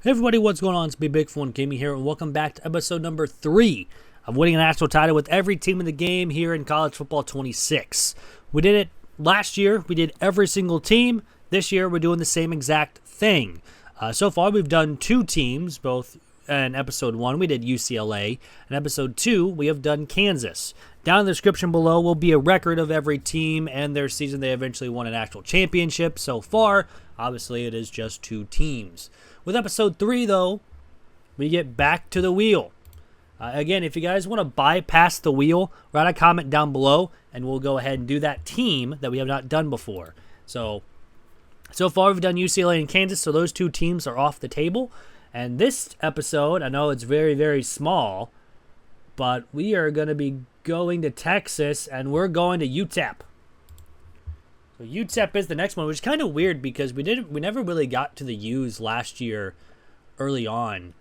Hey everybody, what's going on? It's Big Fun Gaming here, and welcome back to episode number 3 of winning a national title with every team in the game here in College Football 26. We did it last year. We did every single team. This year, we're doing the same exact thing. So far, we've done 2 teams, both in episode 1, we did UCLA. In episode 2, we have done Kansas. Down in the description below will be a record of every team and their season they eventually won a national championship. So far, obviously, it is just 2 teams. With episode 3, though, we get back to the wheel. Again, if you guys want to bypass the wheel, write a comment down below, and we'll go ahead and do that team that we have not done before. So far, we've done UCLA and Kansas, so those 2 teams are off the table. And this episode, I know it's very, very small, but we are going to be going to Texas, and we're going to UTEP. So UTEP is the next one, which is kind of weird because we never really got to the U's last year early on.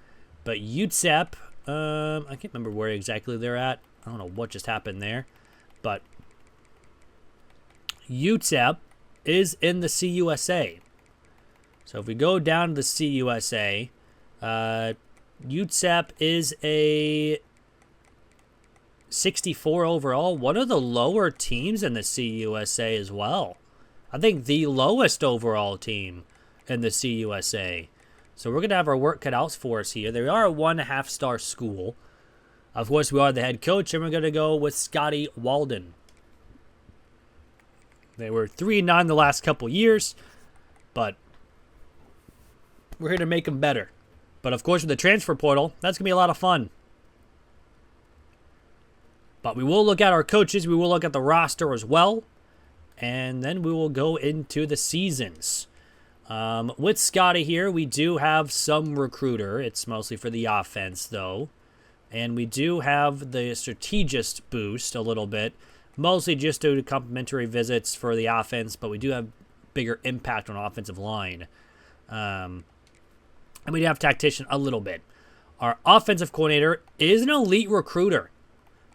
But UTEP, I can't remember where exactly they're at. I don't know what just happened there. But UTEP is in the CUSA. So if we go down to the CUSA, UTEP is a 64 overall. One of the lower teams in the CUSA as well. I think the lowest overall team in the CUSA. So we're going to have our work cut out for us here. They are a 1.5-star school. Of course, we are the head coach, and we're going to go with Scotty Walden. They were 3-9 the last couple years, but we're here to make them better. But of course, with the transfer portal, that's going to be a lot of fun. But we will look at our coaches. We will look at the roster as well. And then we will go into the seasons. With Scotty here, we do have some recruiter. It's mostly for the offense, though. And we do have the strategist boost a little bit. Mostly just due to complimentary visits for the offense. But we do have bigger impact on offensive line. And we do have tactician a little bit. Our offensive coordinator is an elite recruiter.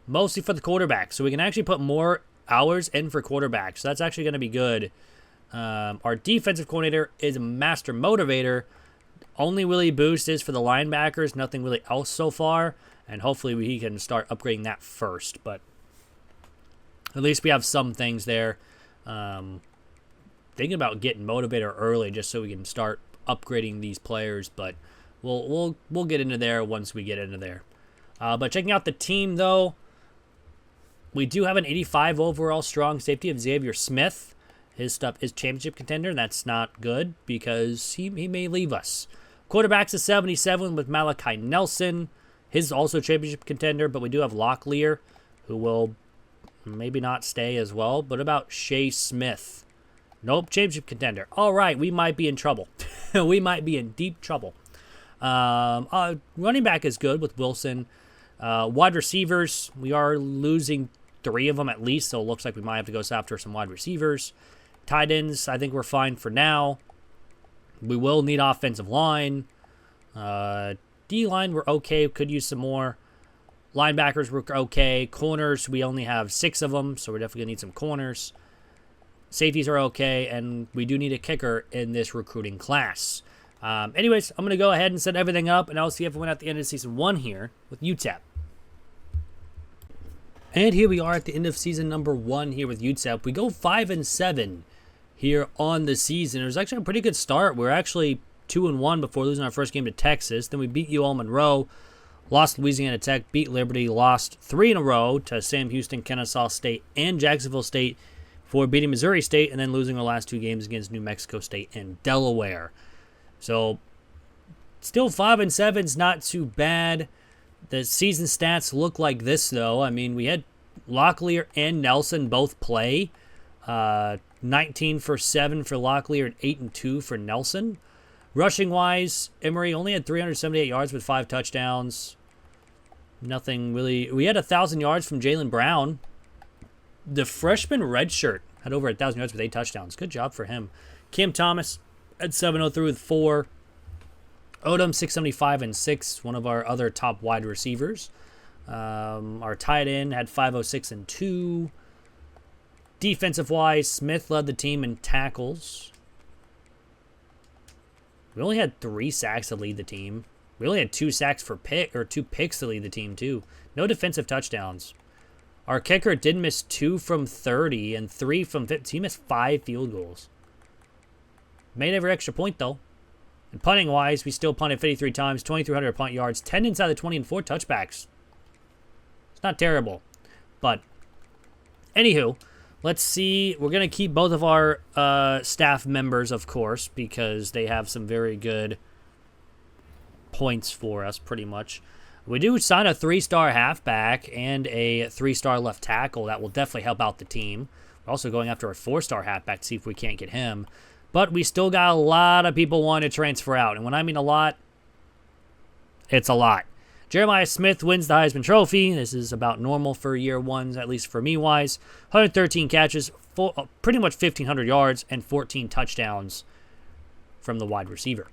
Mostly for the quarterback. So we can actually put more hours in for quarterbacks. So that's actually going to be good. Our defensive coordinator is a master motivator. Only really boost is for the linebackers. Nothing really else so far. And hopefully we can start upgrading that first. But at least we have some things there. Thinking about getting motivator early just so we can start upgrading these players. But we'll get into there once we get into there. But checking out the team, though. We do have an 85 overall strong safety of Xavier Smith. His stuff is championship contender, and that's not good because he may leave us. Quarterback's a 77 with Malachi Nelson. His also championship contender, but we do have Locklear, who will maybe not stay as well. But about Shea Smith. Nope, championship contender. All right, we might be in trouble. We might be in deep trouble. Running back is good with Wilson. Wide receivers, we are losing 3 of them at least, so it looks like we might have to go after some wide receivers. Tight ends, I think we're fine for now. We will need offensive line. D-line, we're okay. Could use some more. Linebackers, we're okay. Corners, we only have 6 of them, so we're definitely going to need some corners. Safeties are okay, and we do need a kicker in this recruiting class. Anyways, I'm going to go ahead and set everything up, and I'll see everyone at the end of Season 1 here with UTEP. And here we are at the end of Season number 1 here with UTEP. We go 5-7 here on the season. It was actually a pretty good start. We were actually 2-1 before losing our first game to Texas. Then we beat UL Monroe, lost Louisiana Tech, beat Liberty, lost 3 in a row to Sam Houston, Kennesaw State, and Jacksonville State before beating Missouri State and then losing our last 2 games against New Mexico State and Delaware. So, still 5-7 is not too bad. The season stats look like this, though. I mean, we had Locklear and Nelson both play. 19 for 7 for Locklear and 8-2 for Nelson. Rushing-wise, Emory only had 378 yards with 5 touchdowns. Nothing really. We had 1,000 yards from Jalen Brown. The freshman redshirt had over 1,000 yards with 8 touchdowns. Good job for him. Cam Thomas at 703 with 4. Odom 675 and 6, one of our other top wide receivers. Our tight end had 506 and 2. Defensive wise, Smith led the team in tackles. We only had 3 sacks to lead the team. We only had 2 sacks for 2 picks to lead the team too. No defensive touchdowns. Our kicker did miss 2 from 30 and 3 from 50. He missed 5 field goals. Made every extra point though. And punting wise, we still punted 53 times, 2,300 punt yards, 10 inside the 20 and 4 touchbacks. It's not terrible. But anywho, let's see. We're going to keep both of our staff members, of course, because they have some very good points for us, pretty much. We do sign a 3-star halfback and a 3-star left tackle. That will definitely help out the team. We're also going after a 4-star halfback to see if we can't get him. But we still got a lot of people wanting to transfer out. And when I mean a lot, it's a lot. Jeremiah Smith wins the Heisman Trophy. This is about normal for year one, at least for me wise. 113 catches, pretty much 1,500 yards, and 14 touchdowns from the wide receiver.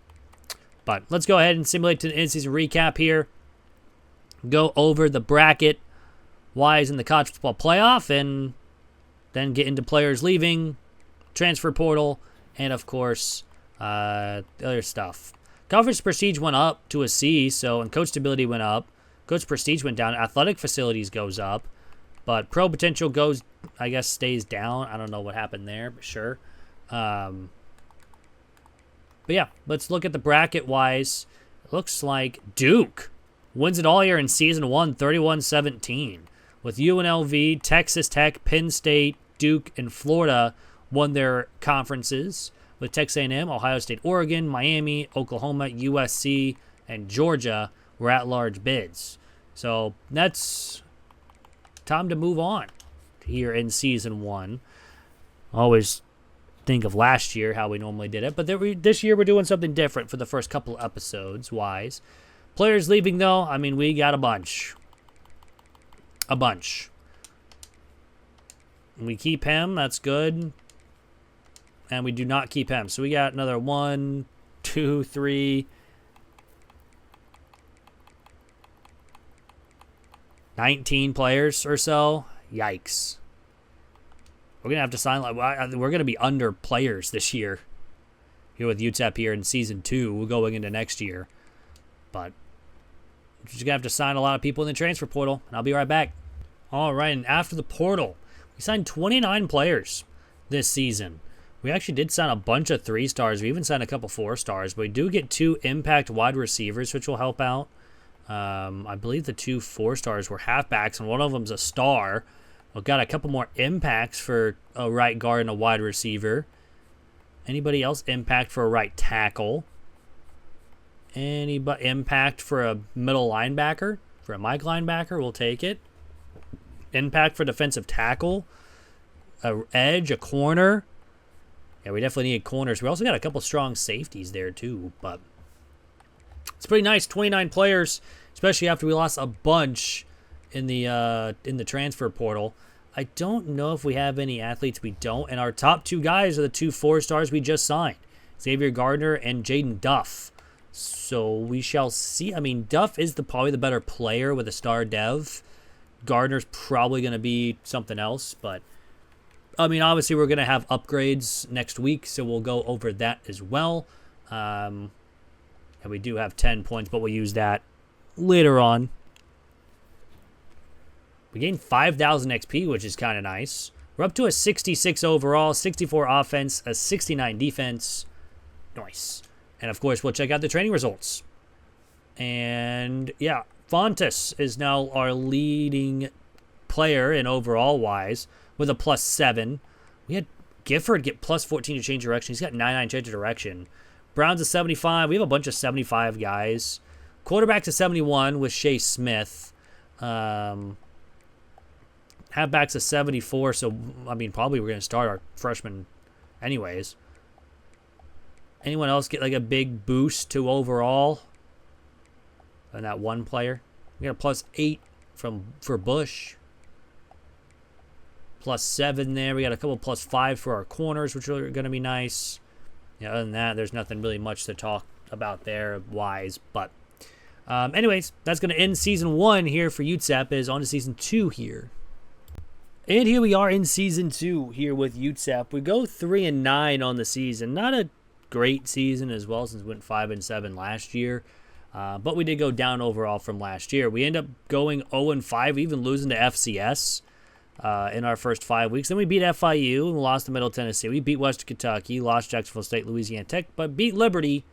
But let's go ahead and simulate to the in-season recap here. Go over the bracket wise in the college football playoff, and then get into players leaving, transfer portal, and of course, other stuff. Conference prestige went up to a C, and coach stability went up. Coach prestige went down. Athletic facilities goes up, but pro potential goes, I guess, stays down. I don't know what happened there, but sure. But yeah, let's look at the bracket wise. It looks like Duke wins it all here in season 1, 31-17. With UNLV, Texas Tech, Penn State, Duke, and Florida won their conferences. With Texas A&M, Ohio State, Oregon, Miami, Oklahoma, USC, and Georgia were at-large bids. So that's time to move on here in Season 1. Always think of last year, how we normally did it. But this year we're doing something different for the first couple episodes wise. Players leaving, though, I mean, we got a bunch. A bunch. We keep him, that's good. And we do not keep him. So we got another 1, 2, 3, 19 players or so. Yikes. We're going to have to sign, we're going to be under players this year. Here with UTEP here in Season 2. We're going into next year. But we're just going to have to sign a lot of people in the transfer portal. And I'll be right back. All right, and after the portal, we signed 29 players this season. We actually did sign a bunch of 3-stars. We even signed a couple 4-stars. But we do get 2 impact wide receivers, which will help out. I believe the 2 4-stars were halfbacks, and one of them's a star. We've got a couple more impacts for a right guard and a wide receiver. Anybody else impact for a right tackle? Anybody impact for a middle linebacker? For a Mike linebacker, we'll take it. Impact for defensive tackle. A edge, a corner. Yeah, we definitely need corners. We also got a couple strong safeties there too, but it's pretty nice. 29 players, especially after we lost a bunch in the transfer portal. I don't know if we have any athletes. We don't, and our top 2 guys are the 2 4-stars we just signed, Xavier Gardner and Jaden Duff. So we shall see. I mean, Duff is probably the better player with a star dev. Gardner's probably going to be something else, but I mean, obviously, we're going to have upgrades next week, so we'll go over that as well. And we do have 10 points, but we'll use that later on. We gained 5,000 XP, which is kind of nice. We're up to a 66 overall, 64 offense, a 69 defense. Nice. And, of course, we'll check out the training results. And, yeah, Fontes is now our leading player in overall-wise, with a +7. We had Gifford get +14 to change direction. He's got 99 change of direction. Brown's a 75. We have a bunch of 75 guys. Quarterback's a 71 with Shea Smith. Halfback's a 74. So, I mean, probably we're going to start our freshman anyways. Anyone else get like a big boost to overall? And that one player. We got a +8 for Bush. +7 there. We got a couple +5 for our corners, which are going to be nice. Yeah, other than that, there's nothing really much to talk about there wise. But anyways, that's going to end Season 1 here for UTEP. Is on to Season 2 here. And here we are in Season 2 here with UTEP. We go 3-9 on the season. Not a great season as well, since we went 5-7 last year. But we did go down overall from last year. We ended up going 0-5, even losing to FCS in our first 5 weeks. Then we beat FIU and lost to Middle Tennessee. We beat Western Kentucky, lost Jacksonville State, Louisiana Tech, but beat Liberty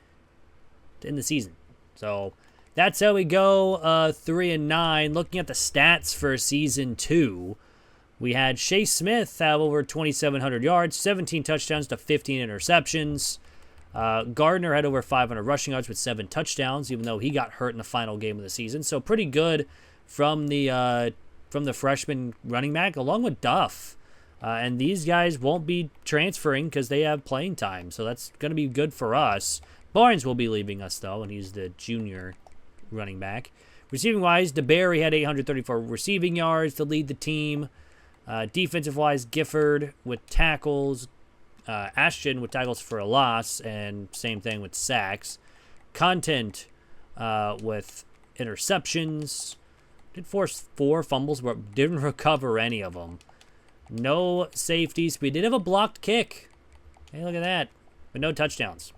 in the season. So that's how we go 3-9. Looking at the stats for season 2, we had Shea Smith have over 2,700 yards, 17 touchdowns to 15 interceptions. Gardner had over 500 rushing yards with 7 touchdowns, even though he got hurt in the final game of the season. So pretty good from the freshman running back, along with Duff. And these guys won't be transferring because they have playing time. So that's going to be good for us. Barnes will be leaving us, though, and he's the junior running back. Receiving-wise, DeBerry had 834 receiving yards to lead the team. Defensive-wise, Gifford with tackles. Ashton with tackles for a loss, and same thing with sacks. Content with interceptions. Did force 4 fumbles, but didn't recover any of them. No safeties. We did have a blocked kick. Hey, look at that. But no touchdowns.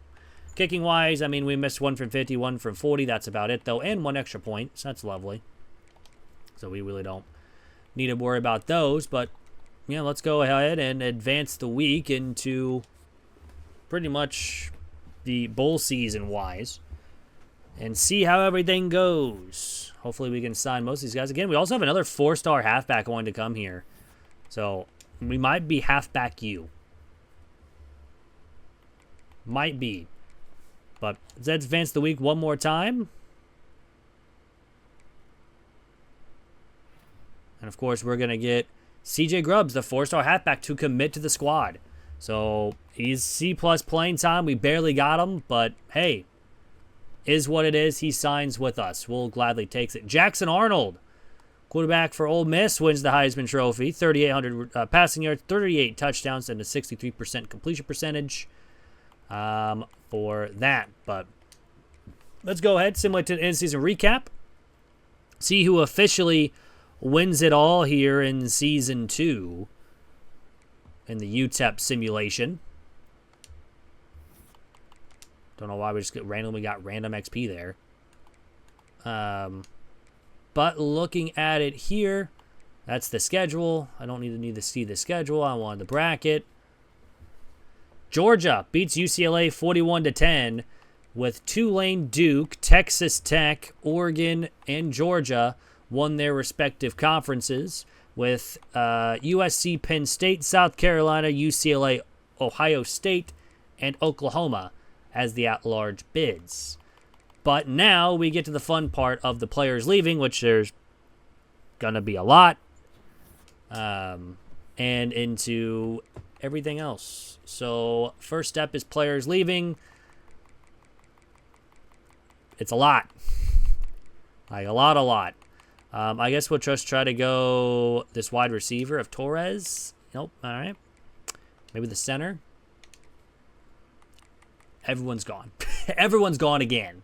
Kicking-wise, I mean, we missed 1 from 50, 1 from 40. That's about it, though, and 1 extra point, so that's lovely. So we really don't need to worry about those, but yeah, let's go ahead and advance the week into pretty much the bowl season-wise and see how everything goes. Hopefully we can sign most of these guys. Again, we also have another 4-star halfback going to come here. So we might be halfback U. Might be. But let's advance the week one more time. And, of course, we're going to get CJ Grubbs, the 4-star halfback, to commit to the squad. So he's C-plus playing time. We barely got him, but hey, is what it is. He signs with us. We'll gladly take it. Jackson Arnold, quarterback for Ole Miss, wins the Heisman Trophy. 3,800 passing yards, 38 touchdowns, and a 63% completion percentage for that. But let's go ahead, similar to the in-season recap, see who officially wins it all here in Season 2 in the UTEP simulation. Don't know why we just randomly got random XP there. But looking at it here, that's the schedule. I don't need to see the schedule. I want the bracket. Georgia beats UCLA 41-10 with Tulane, Duke, Texas Tech, Oregon, and Georgia won their respective conferences, with USC, Penn State, South Carolina, UCLA, Ohio State, and Oklahoma as the at-large bids. But now we get to the fun part of the players leaving, which there's going to be a lot, and into everything else. So first step is players leaving. It's a lot. Like a lot. I guess we'll just try to go this wide receiver of Torres. Nope. All right. Maybe the center. Everyone's gone. Everyone's gone again.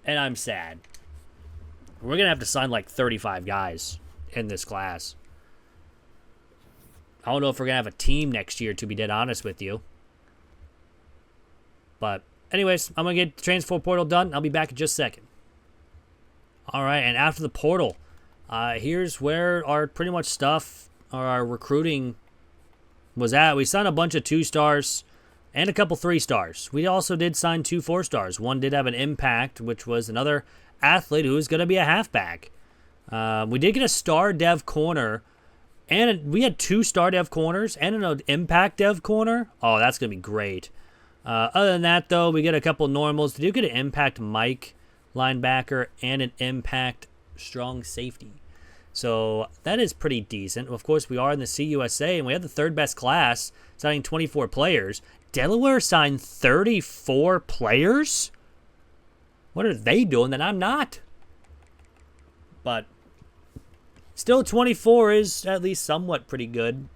And I'm sad. We're going to have to sign like 35 guys in this class. I don't know if we're going to have a team next year, to be dead honest with you. But anyways, I'm going to get the transfer portal done. I'll be back in just a second. All right, and after the portal, here's where our pretty much stuff, or our recruiting was at. We signed a bunch of 2-stars and a couple 3-stars. We also did sign 2 4-stars. One did have an impact, which was another athlete who is going to be a halfback. We did get a star dev corner, and we had 2 star dev corners and an impact dev corner. Oh, that's going to be great. Other than that, though, we get a couple normals. We do get an impact Mike linebacker and an impact strong safety. So that is pretty decent. Of course, we are in the CUSA, and we have the 3rd best class, signing 24 players. Delaware signed 34 players? What are they doing that I'm not? But still, 24 is at least somewhat pretty good.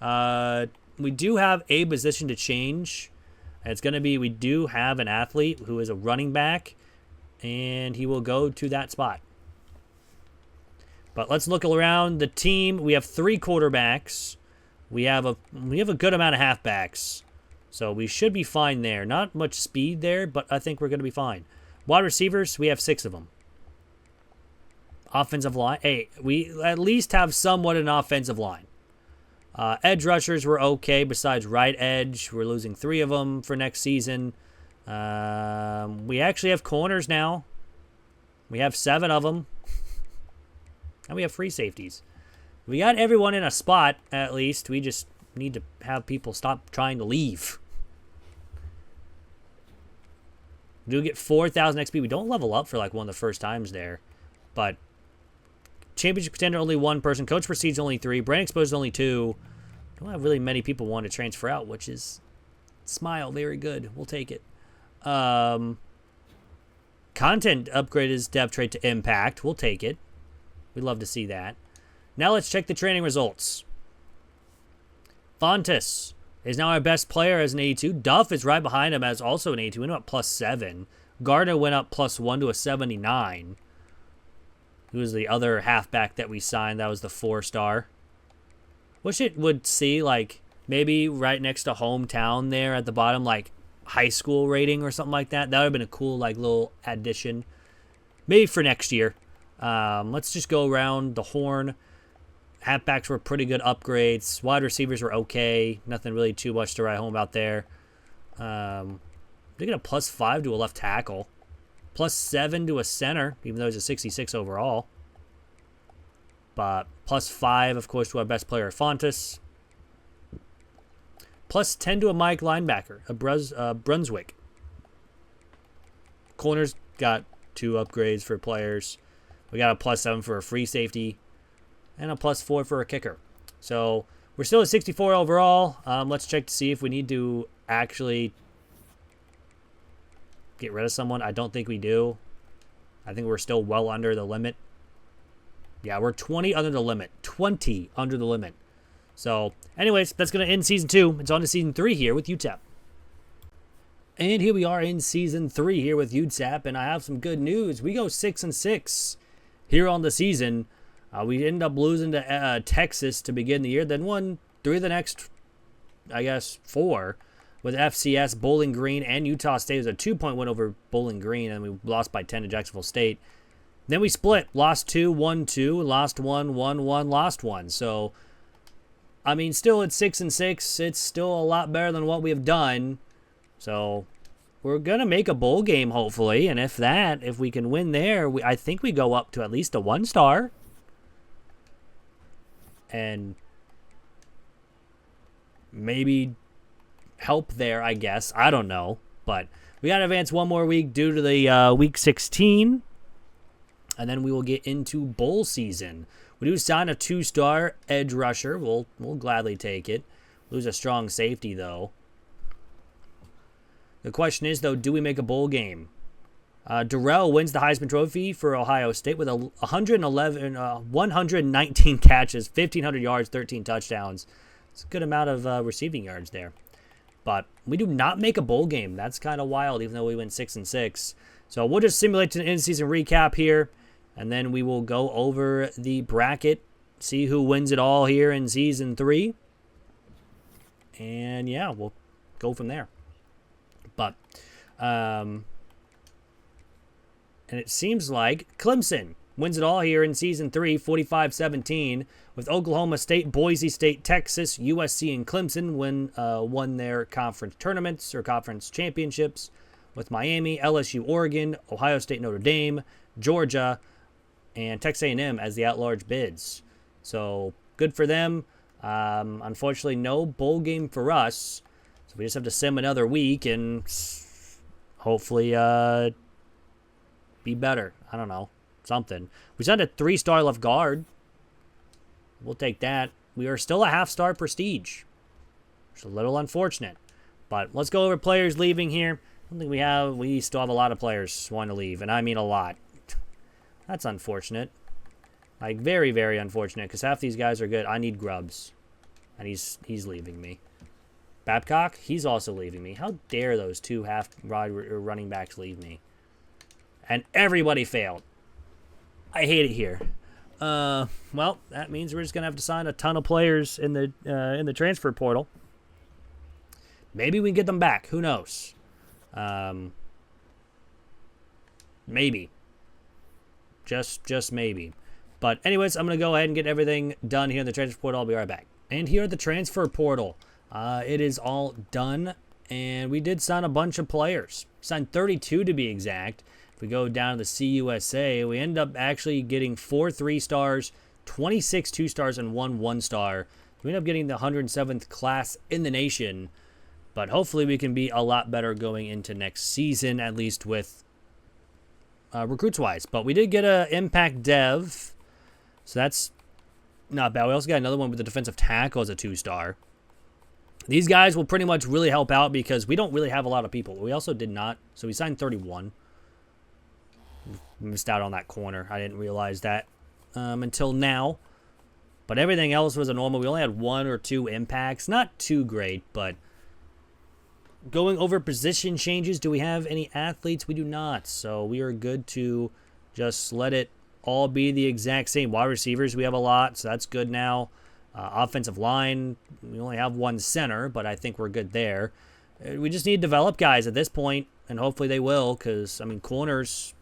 We do have a position to change. It's going to be, we do have an athlete who is a running back, and he will go to that spot. But let's look around the team. We have 3 quarterbacks. We have a good amount of halfbacks. So we should be fine there. Not much speed there, but I think we're going to be fine. Wide receivers, we have 6 of them. Offensive line, hey, we at least have somewhat an offensive line. Edge rushers were okay besides right edge. We're losing 3 of them for next season. We actually have corners now. We have 7 of them. And we have free safeties. We got everyone in a spot, at least. We just need to have people stop trying to leave. We do get 4,000 XP. We don't level up for like one of the first times there. But championship contender, only 1 person. Coach prestige, only 3. Brand exposed, only 2. Don't have really many people want to transfer out, which is smile. Very good. We'll take it. Content upgrade is depth trait to impact. We'll take it. We'd love to see that. Now let's check the training results. Fontes is now our best player as an 82. Duff is right behind him as also an 82. Went up +7. Gardner went up +1 to a 79. Who was the other halfback that we signed? That was the 4-star. Wish it would see, like, maybe right next to hometown there at the bottom, like, high school rating or something like that. That would have been a cool, like, little addition. Maybe for next year. Let's just go around the horn. Halfbacks were pretty good upgrades. Wide receivers were okay. Nothing really too much to write home about there. They get a +5 to a left tackle. +7 to a center, even though he's a 66 overall. But +5, of course, to our best player, Fontes. +10 to a Mike linebacker, a Brunswick. Corners got 2 upgrades for players. We got a +7 for a free safety. And a +4 for a kicker. So we're still at 64 overall. Let's check to see if we need to actually get rid of someone. I don't think we do. I think we're still well under the limit. Yeah, we're 20 under the limit. 20 under the limit. So, anyways, that's going to end Season 2. It's on to Season 3 here with UTEP. And here we are in Season 3 here with UTEP, and I have some good news. We go 6-6 here on the season. We ended up losing to Texas to begin the year, then won 3 of the next, I guess, 4 with FCS, Bowling Green, and Utah State. It was a 2-point win over Bowling Green, and we lost by 10 to Jacksonville State. Then we split, lost 2, won 2, lost 1, won 1, lost 1. So, I mean, still at 6-6, it's still a lot better than what we have done. So, we're going to make a bowl game, hopefully, and if we can win there, I think we go up to at least a 1-star. And maybe help there, I guess. I don't know. But we got to advance one more week due to the Week 16. And then we will get into bowl season. We do sign a 2-star edge rusher. We'll gladly take it. Lose a strong safety, though. The question is, though, do we make a bowl game? Durrell wins the Heisman Trophy for Ohio State with 119 catches, 1,500 yards, 13 touchdowns. It's a good amount of receiving yards there. But we do not make a bowl game. That's kind of wild, even though we went 6-6. So we'll just simulate an in-season recap here, and then we will go over the bracket, see who wins it all here in Season 3. And, yeah, we'll go from there. But, and it seems like Clemson wins it all here in Season 3, 45-17, with Oklahoma State, Boise State, Texas, USC, and Clemson won their conference tournaments or conference championships, with Miami, LSU, Oregon, Ohio State, Notre Dame, Georgia, and Texas A&M as the at-large bids. So good for them. Unfortunately, no bowl game for us, so we just have to sim another week and hopefully be better. I don't know. Something. We signed a 3-star left guard. We'll take that. We are still a half-star prestige. It's a little unfortunate. But let's go over players leaving here. I don't think we still have a lot of players wanting to leave, and I mean a lot. That's unfortunate. Like, very, very unfortunate, because half these guys are good. I need Grubbs, and he's leaving me. Babcock, he's also leaving me. How dare those 2 running backs leave me? And everybody failed. I hate it here. Well, that means we're just gonna have to sign a ton of players in the transfer portal. Maybe we can get them back. Who knows? Maybe. Just maybe. But anyways, I'm going to go ahead and get everything done here in the transfer portal. I'll be right back. And here at the transfer portal, it is all done. And we did sign a bunch of players. Signed 32 to be exact. If we go down to the CUSA, we end up actually getting 4 3-stars, 26 2-stars, and 1 1-star. We end up getting the 107th class in the nation. But hopefully we can be a lot better going into next season, at least with recruits-wise. But we did get an impact dev, so that's not bad. We also got another one with the defensive tackle as a 2-star. These guys will pretty much really help out because we don't really have a lot of people. We also did not, so we signed 31. Missed out on that corner. I didn't realize that until now. But everything else was a normal. We only had 1 or 2 impacts. Not too great, but going over position changes, do we have any athletes? We do not. So we are good to just let it all be the exact same. Wide receivers, we have a lot, so that's good now. Offensive line, we only have 1 center, but I think we're good there. We just need to develop guys at this point, and hopefully they will, because, I mean, corners,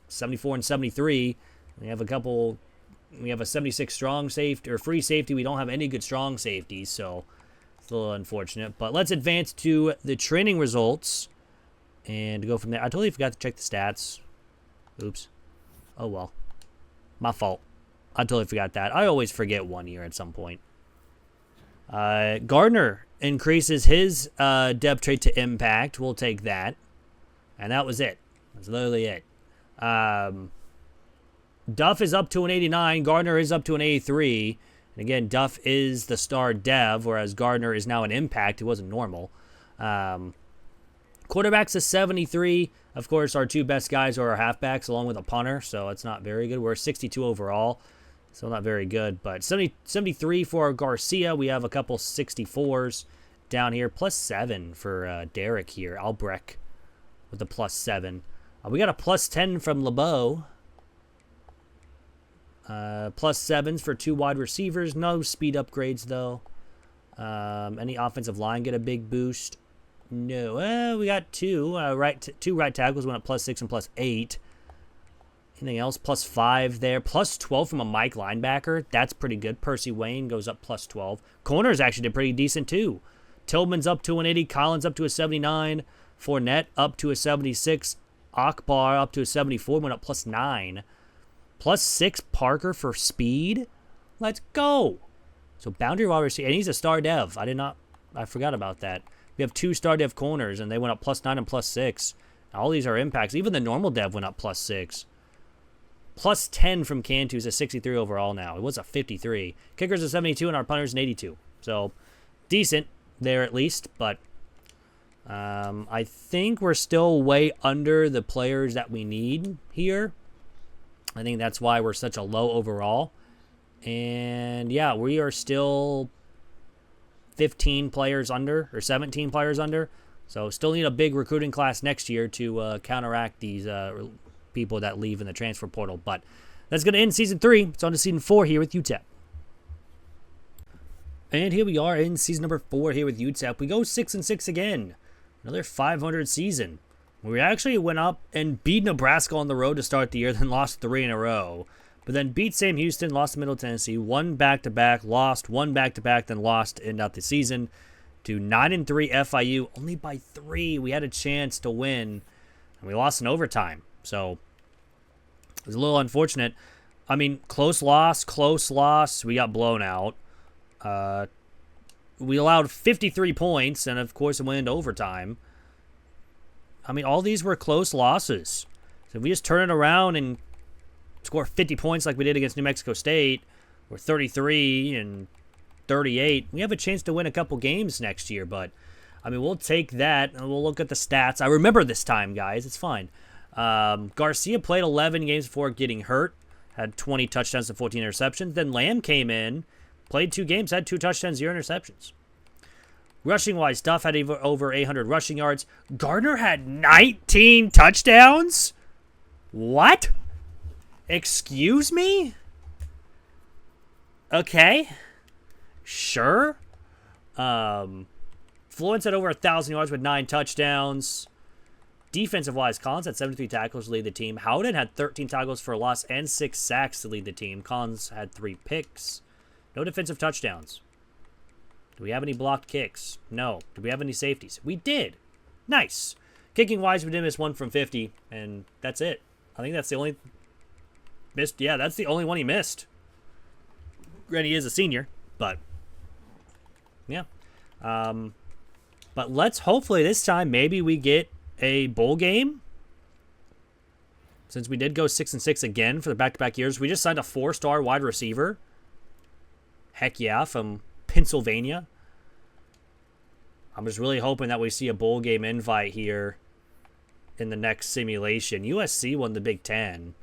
74 and 73. We have a 76 strong safety, or free safety. We don't have any good strong safeties, so it's a little unfortunate. But let's advance to the training results and go from there. I totally forgot to check the stats. Oops. Oh, well. My fault. I totally forgot that. I always forget 1 year at some point. Gardner increases his depth trait to impact. We'll take that. And that was it. That's literally it. Duff is up to an 89. Gardner is up to an 83. And again, Duff is the star dev, whereas Gardner is now an impact. It wasn't normal. Quarterback's a 73. Of course, our 2 best guys are our halfbacks along with a punter, so it's not very good. We're 62 overall, so not very good. But 73 for Garcia. We have a couple 64s down here. +7 for Derek here. Albrecht with the +7. We got a +10 from LeBeau. +7s for 2 wide receivers. No speed upgrades, though. Any offensive line get a big boost? No. We got 2. Two right tackles went up +6 and +8. Anything else? +5 there. +12 from a Mike linebacker. That's pretty good. Percy Wayne goes up +12. Corners actually did pretty decent, too. Tillman's up to an 80. Collins up to a 79. Fournette up to a 76. Akbar up to a 74. Went up +9. +6 Parker for speed. Let's go. So boundary wide receiver, and he's a star dev. I forgot about that. We have 2 star dev corners, and they went up +9 and +6. All these are impacts. Even the normal dev went up +6. +10 from Cantu is a 63 overall now. It was a 53. Kicker's a 72, and our punter's an 82. So decent there at least, but I think we're still way under the players that we need here. I think that's why we're such a low overall. And yeah, we are still 15 players under, or 17 players under. So still need a big recruiting class next year to counteract these people that leave in the transfer portal. But that's going to end Season 3. It's on to Season 4 here with UTEP. And here we are in Season number 4 here with UTEP. We go 6-6 again. Another 500 season. We actually went up and beat Nebraska on the road to start the year, then lost 3 in a row. But then beat Sam Houston, lost to Middle Tennessee, won back-to-back, lost, won back-to-back, then lost to end out the season to 9-3 FIU, only by 3. We had a chance to win, and we lost in overtime. So it was a little unfortunate. I mean, close loss. We got blown out. We allowed 53 points, and of course it went into overtime. I mean, all these were close losses. So if we just turn it around and score 50 points like we did against New Mexico State, or 33 and 38, we have a chance to win a couple games next year. But, I mean, we'll take that, and we'll look at the stats. I remember this time, guys. It's fine. Garcia played 11 games before getting hurt, had 20 touchdowns and 14 interceptions. Then Lamb came in, played 2 games, had 2 touchdowns, 0 interceptions. Rushing-wise, Duff had over 800 rushing yards. Gardner had 19 touchdowns? What? Excuse me? Okay. Sure. Florence had over 1,000 yards with 9 touchdowns. Defensive-wise, Collins had 73 tackles to lead the team. Howden had 13 tackles for a loss and 6 sacks to lead the team. Collins had 3 picks. No defensive touchdowns. Do we have any blocked kicks? No. Do we have any safeties? We did. Nice. Kicking-wise, we did miss 1 from 50, and that's it. I think that's the only... that's the only one he missed. Granted, he is a senior, but... yeah. But let's hopefully this time maybe we get a bowl game. Since we did go 6-6 again for the back-to-back years. We just signed a 4-star wide receiver. Heck yeah, from Pennsylvania. I'm just really hoping that we see a bowl game invite here in the next simulation. USC won the Big Ten.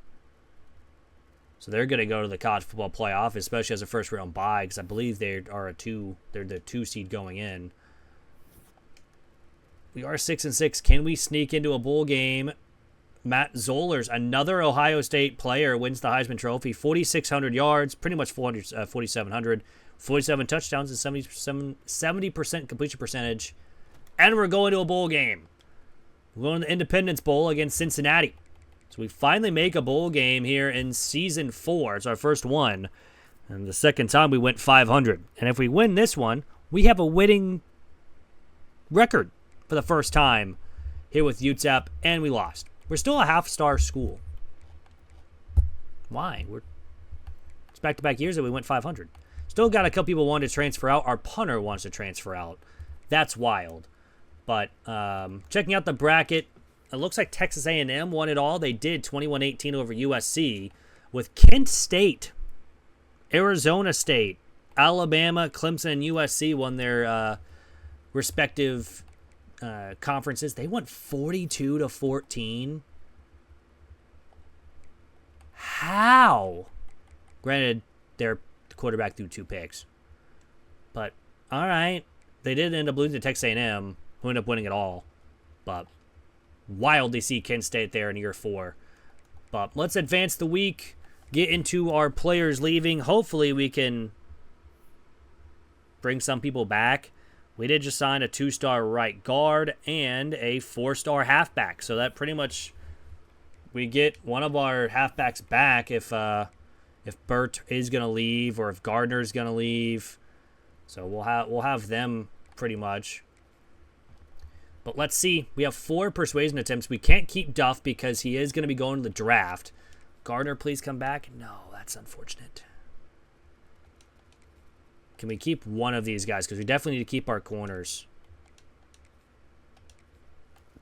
So they're going to go to the college football playoff, especially as a first-round bye, because I believe they're the 2 seed going in. We are 6-6. Can we sneak into a bowl game? Matt Zollers, another Ohio State player, wins the Heisman Trophy. 4,600 yards, pretty much 4,700. 47 touchdowns and 70% completion percentage. And we're going to a bowl game. We're going to the Independence Bowl against Cincinnati. So we finally make a bowl game here in Season 4. It's our first one. And the second time we went 500. And if we win this one, we have a winning record for the first time here with UTEP, and we lost. We're still a half-star school. Why? It's back-to-back years that we went 500. Still got a couple people wanting to transfer out. Our punter wants to transfer out. That's wild. But checking out the bracket, it looks like Texas A&M won it all. They did 21-18 over USC, with Kent State, Arizona State, Alabama, Clemson, and USC won their respective conferences. They went 42-14. How? Granted, their quarterback threw 2 picks. But, all right. They did end up losing to Texas A&M, who ended up winning it all. But wild to see Kent State there in year 4. But let's advance the week, get into our players leaving. Hopefully we can bring some people back. We did just sign a 2-star right guard and a 4-star halfback. So that pretty much we get one of our halfbacks back if Burt is going to leave or if Gardner's going to leave. So we'll have them pretty much. But let's see. We have 4 persuasion attempts. We can't keep Duff because he is going to be going to the draft. Gardner, please come back. No, that's unfortunate. Can we keep one of these guys? Because we definitely need to keep our corners.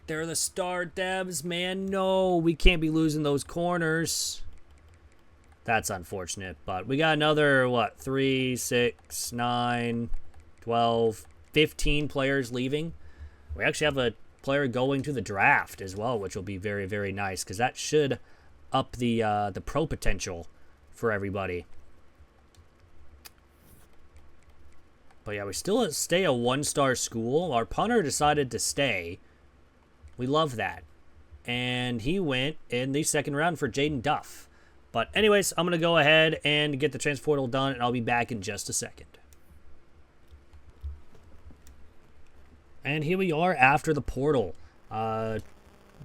They're the star devs, man. No, we can't be losing those corners. That's unfortunate. But we got another, 3, 6, 9, 12, 15 players leaving. We actually have a player going to the draft as well, which will be very, very nice. Because that should up the pro potential for everybody. But yeah, we still stay a 1-star school. Our punter decided to stay. We love that. And he went in the second round for Jaden Duff. But anyways, I'm going to go ahead and get the transfer portal done, and I'll be back in just a second. And here we are after the portal.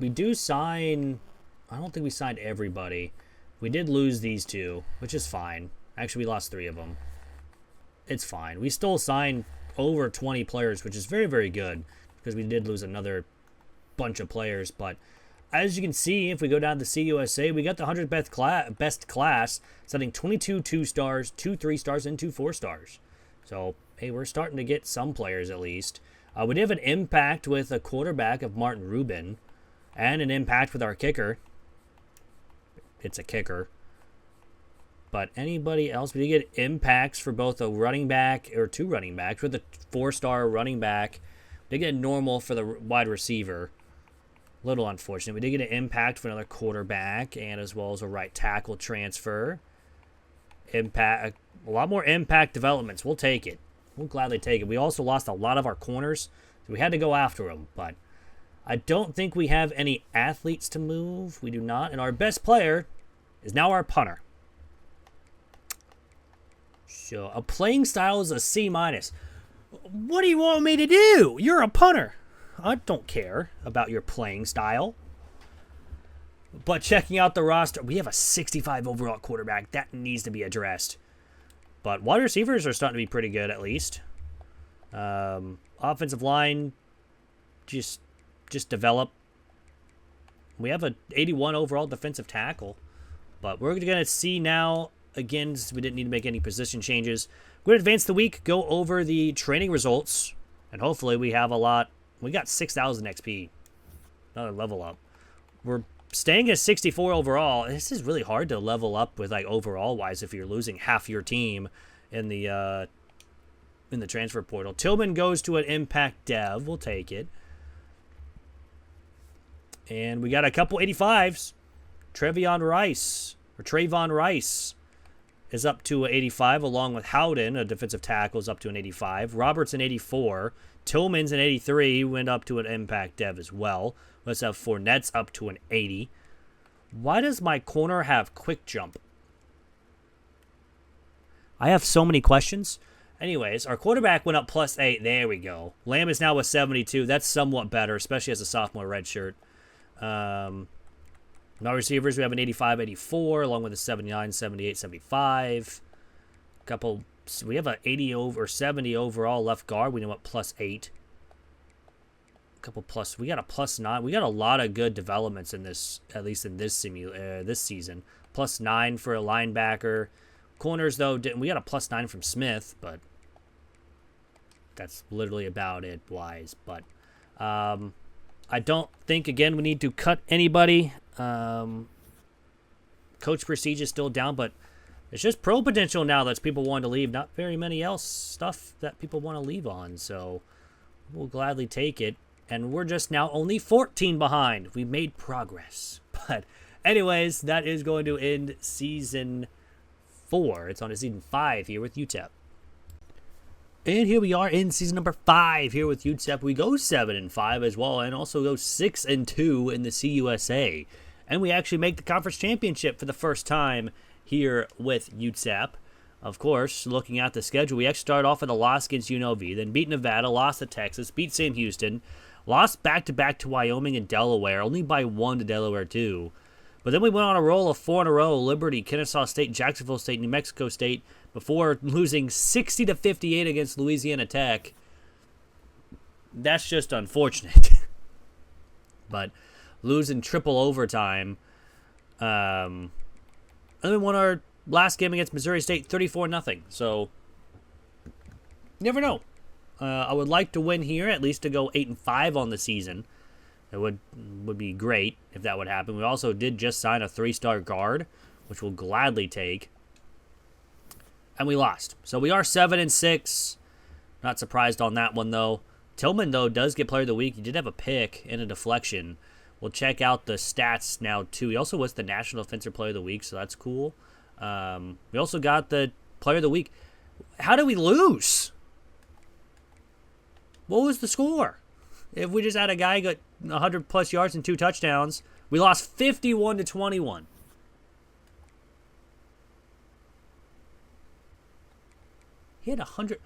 We do sign... I don't think we signed everybody. We did lose these 2, which is fine. Actually, we lost 3 of them. It's fine. We still signed over 20 players, which is very, very good because we did lose another bunch of players. But as you can see, if we go down to CUSA, we got the 100th best class, setting 22 2-stars, 2 3-stars, and 2 4-stars. So, hey, we're starting to get some players at least. We did have an impact with a quarterback of Martin Rubin and an impact with our kicker. It's a kicker. But anybody else, we did get impacts for both a running back or 2 running backs with a 4-star running back. We did get a normal for the wide receiver. A little unfortunate. We did get an impact for another quarterback and as well as a right tackle transfer. Impact, a lot more impact developments. We'll take it. We'll gladly take it. We also lost a lot of our corners, so we had to go after them. But I don't think we have any athletes to move. We do not. And our best player is now our punter. So a playing style is a C-. What do you want me to do? You're a punter. I don't care about your playing style. But checking out the roster, we have a 65 overall quarterback. That needs to be addressed. But wide receivers are starting to be pretty good, at least. Offensive line, just develop. We have a 81 overall defensive tackle. But we're going to see now, again, since we didn't need to make any position changes, we're going to advance the week, go over the training results, and hopefully we have a lot. We got 6,000 XP. Another level up. We're staying at 64 overall. This is really hard to level up with, like, overall-wise if you're losing half your team in the transfer portal. Tillman goes to an impact dev. We'll take it. And we got a couple 85s. Trayvon Rice is up to an 85, along with Howden, a defensive tackle, is up to an 85. Roberts an 84. Tillman's an 83, went up to an impact dev as well. Let's have Fournette's up to an 80. Why does my corner have quick jump? I have so many questions. Anyways, our quarterback went up +8. There we go. Lamb is now a 72. That's somewhat better, especially as a sophomore redshirt. Now receivers, we have an 85, 84, along with a 79, 78, 75. We have an 80 over 70 overall left guard. We know what +8. We got a +9. We got a lot of good developments in this, at least in this this season. +9 for a linebacker. Corners though, we got a +9 from Smith, but that's literally about it wise. But I don't think, again, we need to cut anybody. Coach Prestige is still down, but it's just pro potential now that people want to leave. Not very many else stuff that people want to leave on, so we'll gladly take it. And we're just now only 14 behind. We made progress. But anyways, that is going to end Season 4. It's on to Season 5 here with UTEP. And here we are in Season number 5 here with UTEP. We go 7-5 as well, and also go 6-2 in the CUSA. And we actually make the conference championship for the first time here with UTEP. Of course, looking at the schedule, we actually start off with a loss against UNLV, then beat Nevada, lost to Texas, beat Sam Houston, lost back-to-back to Wyoming and Delaware, only by 1 to Delaware 2. But then we went on a roll of 4 in a row: Liberty, Kennesaw State, Jacksonville State, New Mexico State, before losing 60-58 against Louisiana Tech. That's just unfortunate. But losing triple overtime. And then we won our last game against Missouri State 34-0. So, you never know. I would like to win here, at least to go 8-5 on the season. It would be great if that would happen. We also did just sign a 3-star guard, which we'll gladly take. And we lost. So we are 7-6. Not surprised on that one, though. Tillman, though, does get Player of the Week. He did have a pick and a deflection. We'll check out the stats now, too. He also was the National Offensive Player of the Week, so that's cool. We also got the Player of the Week. How did we lose? What was the score? If we just had a guy got 100-plus yards and 2 touchdowns, we lost 51-21. He had 100.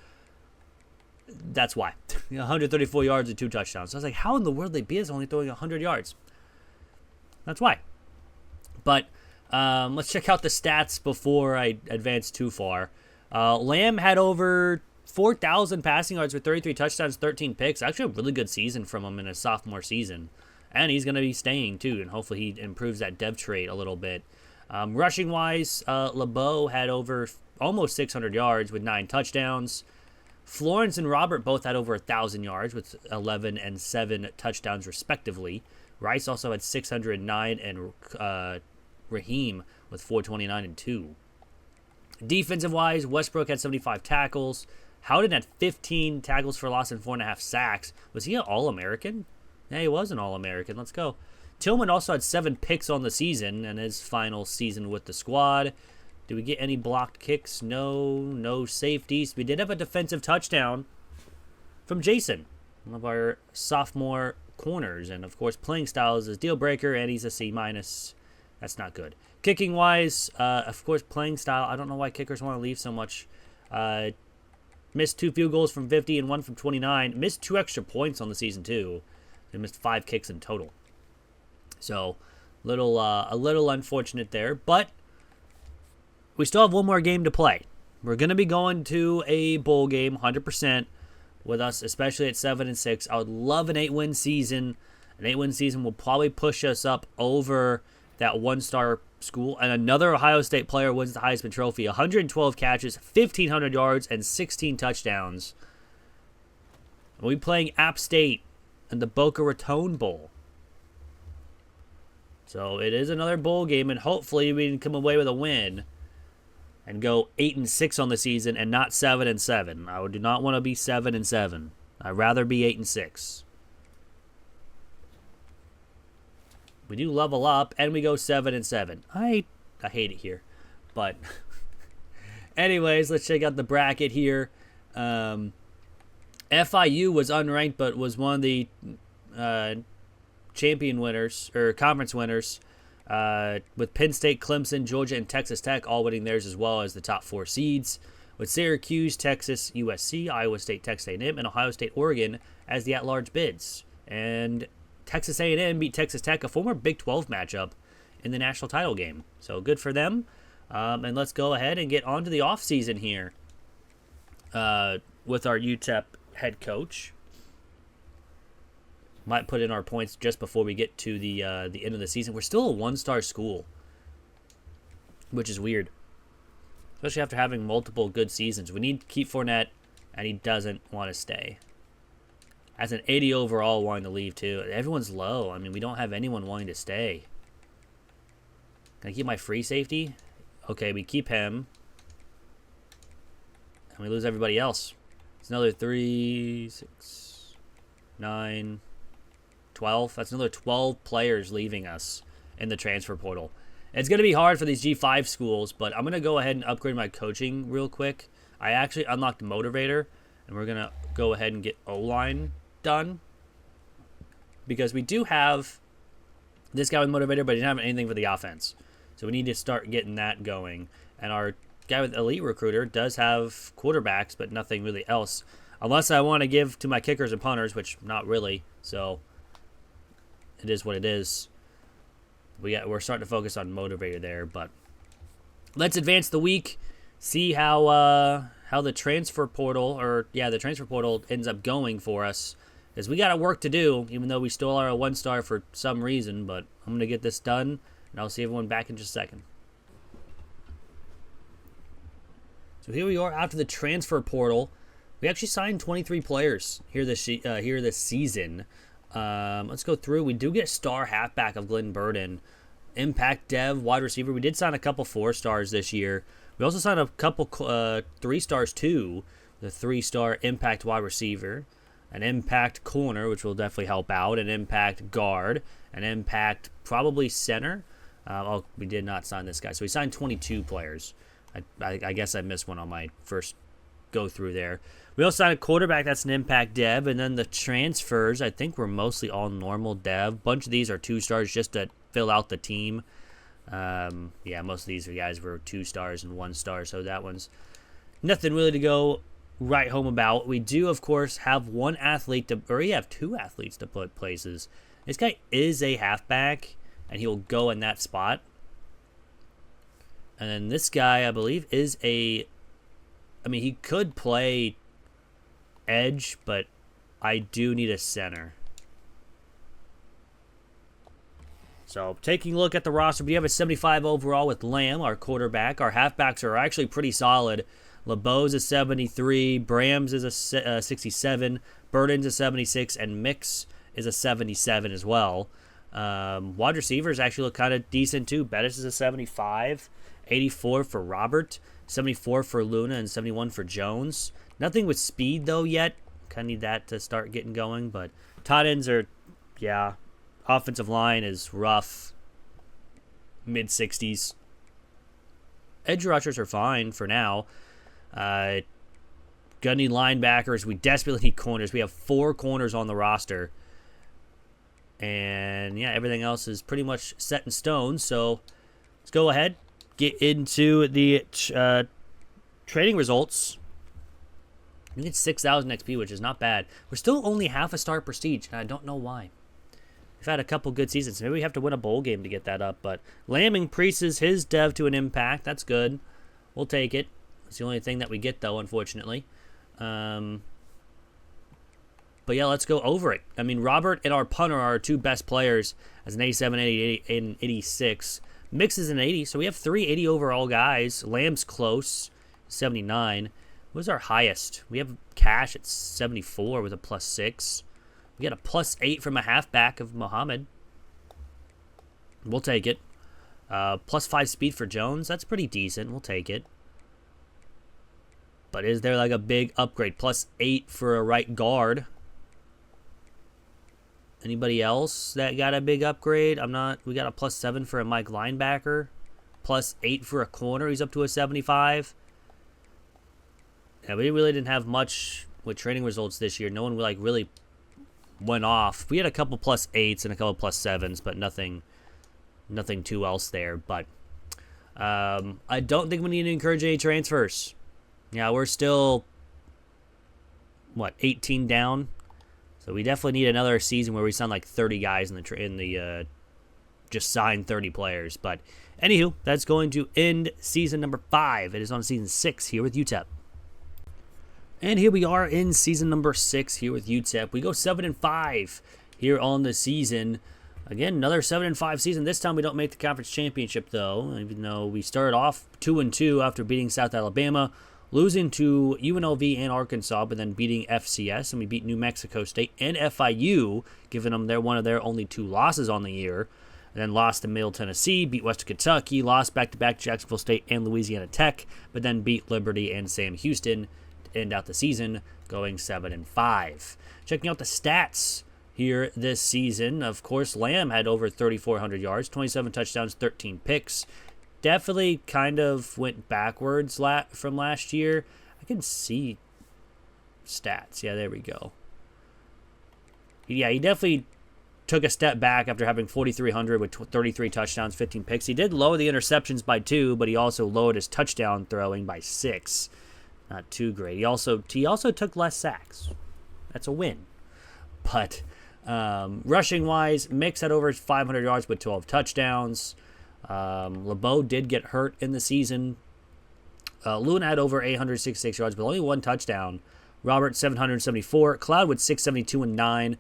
That's why. 134 yards and 2 touchdowns. So I was like, how in the world they beat us only throwing 100 yards? That's why. But let's check out the stats before I advance too far. Lamb had over 4,000 passing yards with 33 touchdowns, 13 picks. Actually, a really good season from him in his sophomore season. And he's going to be staying, too, and hopefully he improves that dev trait a little bit. Rushing-wise, LeBeau had over almost 600 yards with 9 touchdowns. Florence and Robert both had over 1,000 yards with 11 and 7 touchdowns, respectively. Rice also had 609, and Raheem with 429 and 2. Defensive-wise, Westbrook had 75 tackles. Howden had 15 tackles for loss and 4.5 sacks. Was he an All-American? Yeah, he was an All-American. Let's go. Tillman also had 7 picks on the season in his final season with the squad. Did we get any blocked kicks? No safeties. We did have a defensive touchdown from Jason, one of our sophomore corners. And, of course, playing style is his deal breaker, and he's a C-. That's not good. Kicking-wise, of course, playing style. I don't know why kickers want to leave so much. missed 2 field goals from 50 and 1 from 29. Missed 2 extra points on the season, too. They missed 5 kicks in total. So, a little unfortunate there. But we still have one more game to play. We're going to be going to a bowl game, 100%, with us, especially at 7-6. I would love an 8-win season. An 8-win season will probably push us up over that one-star school. And another Ohio State player wins the Heisman Trophy. 112 catches, 1,500 yards, and 16 touchdowns. We'll be playing App State in the Boca Raton Bowl. So it is another bowl game, and hopefully we can come away with a win and go 8-6 on the season and not 7-7. I do not want to be 7-7. I'd rather be 8-6. We do level up, and we go 7-7. I hate it here, but anyways, let's check out the bracket here. FIU was unranked, but was one of the champion winners or conference winners. With Penn State, Clemson, Georgia, and Texas Tech all winning theirs as well as the top 4 seeds. With Syracuse, Texas, USC, Iowa State, Texas A&M, and Ohio State, Oregon as the at-large bids. And Texas A&M beat Texas Tech, a former Big 12 matchup, in the national title game. So good for them. And let's go ahead and get on to the offseason here with our UTEP head coach. Might put in our points just before we get to the end of the season. We're still a one-star school, which is weird, especially after having multiple good seasons. We need to keep Fournette, and he doesn't want to stay. As an 80 overall wanting to leave, too. Everyone's low. I mean, we don't have anyone wanting to stay. Can I keep my free safety? Okay, we keep him. And we lose everybody else. It's another 3, 6, 9, 12. That's another 12 players leaving us in the transfer portal. It's going to be hard for these G5 schools, but I'm going to go ahead and upgrade my coaching real quick. I actually unlocked Motivator, and we're going to go ahead and get O-line done. Because we do have this guy with Motivator, but he doesn't have anything for the offense. So we need to start getting that going. And our guy with Elite Recruiter does have quarterbacks, but nothing really else. Unless I want to give to my kickers and punters, which not really. So it is what it is. We're starting to focus on Motivator there, but let's advance the week. See how the transfer portal ends up going for us. Because we got a work to do, even though we still are a one-star for some reason. But I'm going to get this done, and I'll see everyone back in just a second. So here we are after the transfer portal. We actually signed 23 players here this season. Let's go through. We do get a star halfback of Glenn Burden. Impact Dev, wide receiver. We did sign a couple 4-stars this year. We also signed a couple 3-stars too. The 3-star impact wide receiver. An impact corner, which will definitely help out. An impact guard. An impact probably center. We did not sign this guy. So we signed 22 players. I guess I missed one on my first go through there. We also signed a quarterback that's an impact dev, and then the transfers, I think we're mostly all normal dev. A bunch of these are 2-stars just to fill out the team. Most of these guys were 2-stars and 1-star, so that one's nothing really to go right home about. We do, of course, have one athlete, we have 2 athletes to put places. This guy is a halfback, and he'll go in that spot. And then this guy, I believe, is he could play edge, but I do need a center. So, taking a look at the roster, we have a 75 overall with Lamb, our quarterback. Our halfbacks are actually pretty solid. LeBeau's a 73, Brams is a 67, Burden's a 76, and Mix is a 77 as well. Wide receivers actually look kind of decent too. Bettis is a 75, 84 for Robert, 74 for Luna, and 71 for Jones. Nothing with speed, though, yet. Kind of need that to start getting going. But tight ends are, offensive line is rough. Mid-60s. Edge rushers are fine for now. Gonna need linebackers. We desperately need corners. We have 4 corners on the roster. And, everything else is pretty much set in stone. So, let's go ahead. Get into the trading results We get 6,000 XP, which is not bad. We're still only half a star prestige, and I don't know why. We've had a couple good seasons. Maybe we have to win a bowl game to get that up, but Lamb increases his dev to an impact. That's good. We'll take it. It's the only thing that we get, though, unfortunately. But yeah, let's go over it. I mean, Robert and our punter are our two best players as an 87 and 86. Mix is an 80, so we have 3 80 overall guys. Lamb's close, 79. What's our highest? We have Cash at 74 with a +6. We got a +8 from a halfback of Muhammad. We'll take it. +5 speed for Jones. That's pretty decent. We'll take it. But is there like a big upgrade? +8 for a right guard. Anybody else that got a big upgrade? We got a +7 for a Mike linebacker. +8 for a corner. He's up to a 75. Yeah, we really didn't have much with training results this year. No one like really went off. We had a couple +8s and a couple +7s, but nothing too else there. But I don't think we need to encourage any transfers. Yeah, we're still 18 down. So we definitely need another season where we sign like 30 guys in the just sign 30 players. But anywho, that's going to end season number 5. It is on season 6 here with UTEP. And here we are in season number 6 here with UTEP. We go 7-5 here on the season. Again, another 7-5 season. This time we don't make the conference championship, though, even though we started off 2-2 after beating South Alabama, losing to UNLV and Arkansas, but then beating FCS, and we beat New Mexico State and FIU, giving them one of their only 2 losses on the year. And then lost to Middle Tennessee, beat Western Kentucky, lost back-to-back Jacksonville State and Louisiana Tech, but then beat Liberty and Sam Houston to end out the season, going 7-5. Checking out the stats here this season, of course, Lamb had over 3,400 yards, 27 touchdowns, 13 picks. Definitely kind of went backwards from last year. I can see stats. Yeah, there we go. Yeah, he definitely took a step back after having 4,300 with 33 touchdowns, 15 picks. He did lower the interceptions by 2, but he also lowered his touchdown throwing by 6. Not too great. He also took less sacks. That's a win. But rushing-wise, Mix had over 500 yards with 12 touchdowns. LeBeau did get hurt in the season. Luna had over 866 yards, but only 1 touchdown. Robert, 774. Cloud with 672 and 9.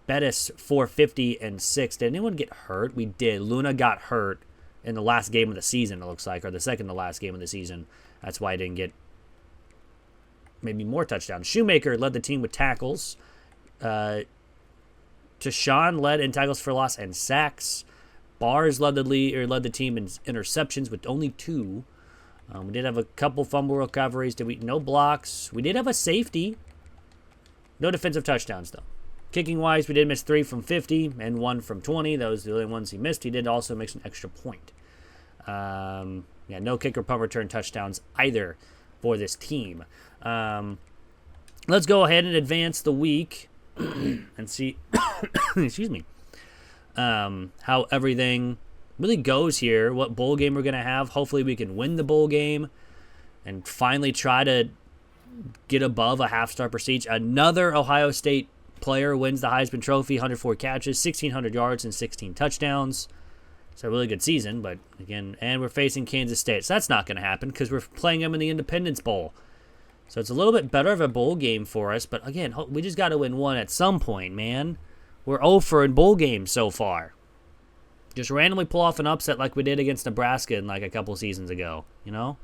Bettis, 450 and 6. Did anyone get hurt? We did. Luna got hurt in the last game of the season, it looks like, or the second to last game of the season. That's why I didn't get maybe more touchdowns. Shoemaker led the team with tackles. Tashawn led in tackles for loss and sacks. Bars led the team in interceptions with only 2. We did have a couple fumble recoveries. No blocks. We did have a safety. No defensive touchdowns, though. Kicking-wise, we did miss 3 from 50 and 1 from 20. Those are the only ones he missed. He did also miss an extra point. No kicker, punt return touchdowns either for this team. Let's go ahead and advance the week and see excuse me, how everything really goes here, what bowl game we're going to have. Hopefully we can win the bowl game and finally try to get above a half-star prestige. Another Ohio State player wins the Heisman Trophy, 104 catches, 1,600 yards, and 16 touchdowns. It's a really good season, but again, and we're facing Kansas State, so that's not going to happen because we're playing them in the Independence Bowl. So it's a little bit better of a bowl game for us, but again, we just got to win one at some point, man. We're 0-for in bowl games so far. Just randomly pull off an upset like we did against Nebraska in like a couple seasons ago, you know?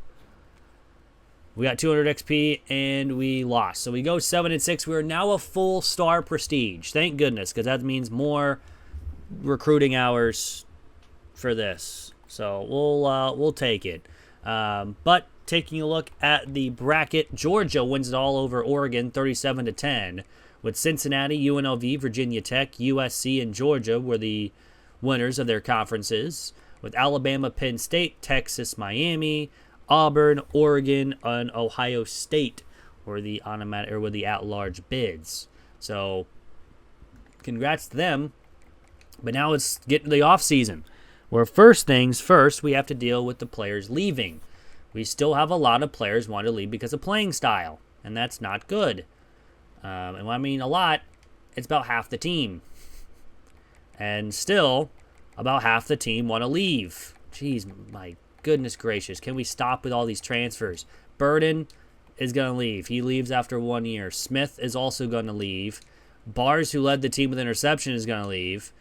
We got 200 XP, and we lost. So we go 7-6. We are now a full star prestige. Thank goodness, because that means more recruiting hours for this. So we'll take it. But taking a look at the bracket, Georgia wins it all over Oregon, 37-10. With Cincinnati, UNLV, Virginia Tech, USC, and Georgia were the winners of their conferences. With Alabama, Penn State, Texas, Miami, Auburn, Oregon, and Ohio State were the at-large bids. So, congrats to them. But now let's get to the off-season, where first things first, we have to deal with the players leaving. We still have a lot of players want to leave because of playing style. and that's not good. And when I mean a lot, it's about half the team. And still, about half the team want to leave. Jeez, my goodness gracious. Can we stop with all these transfers? Burden is going to leave. He leaves after 1 year. Smith is also going to leave. Bars, who led the team with interception, is going to leave.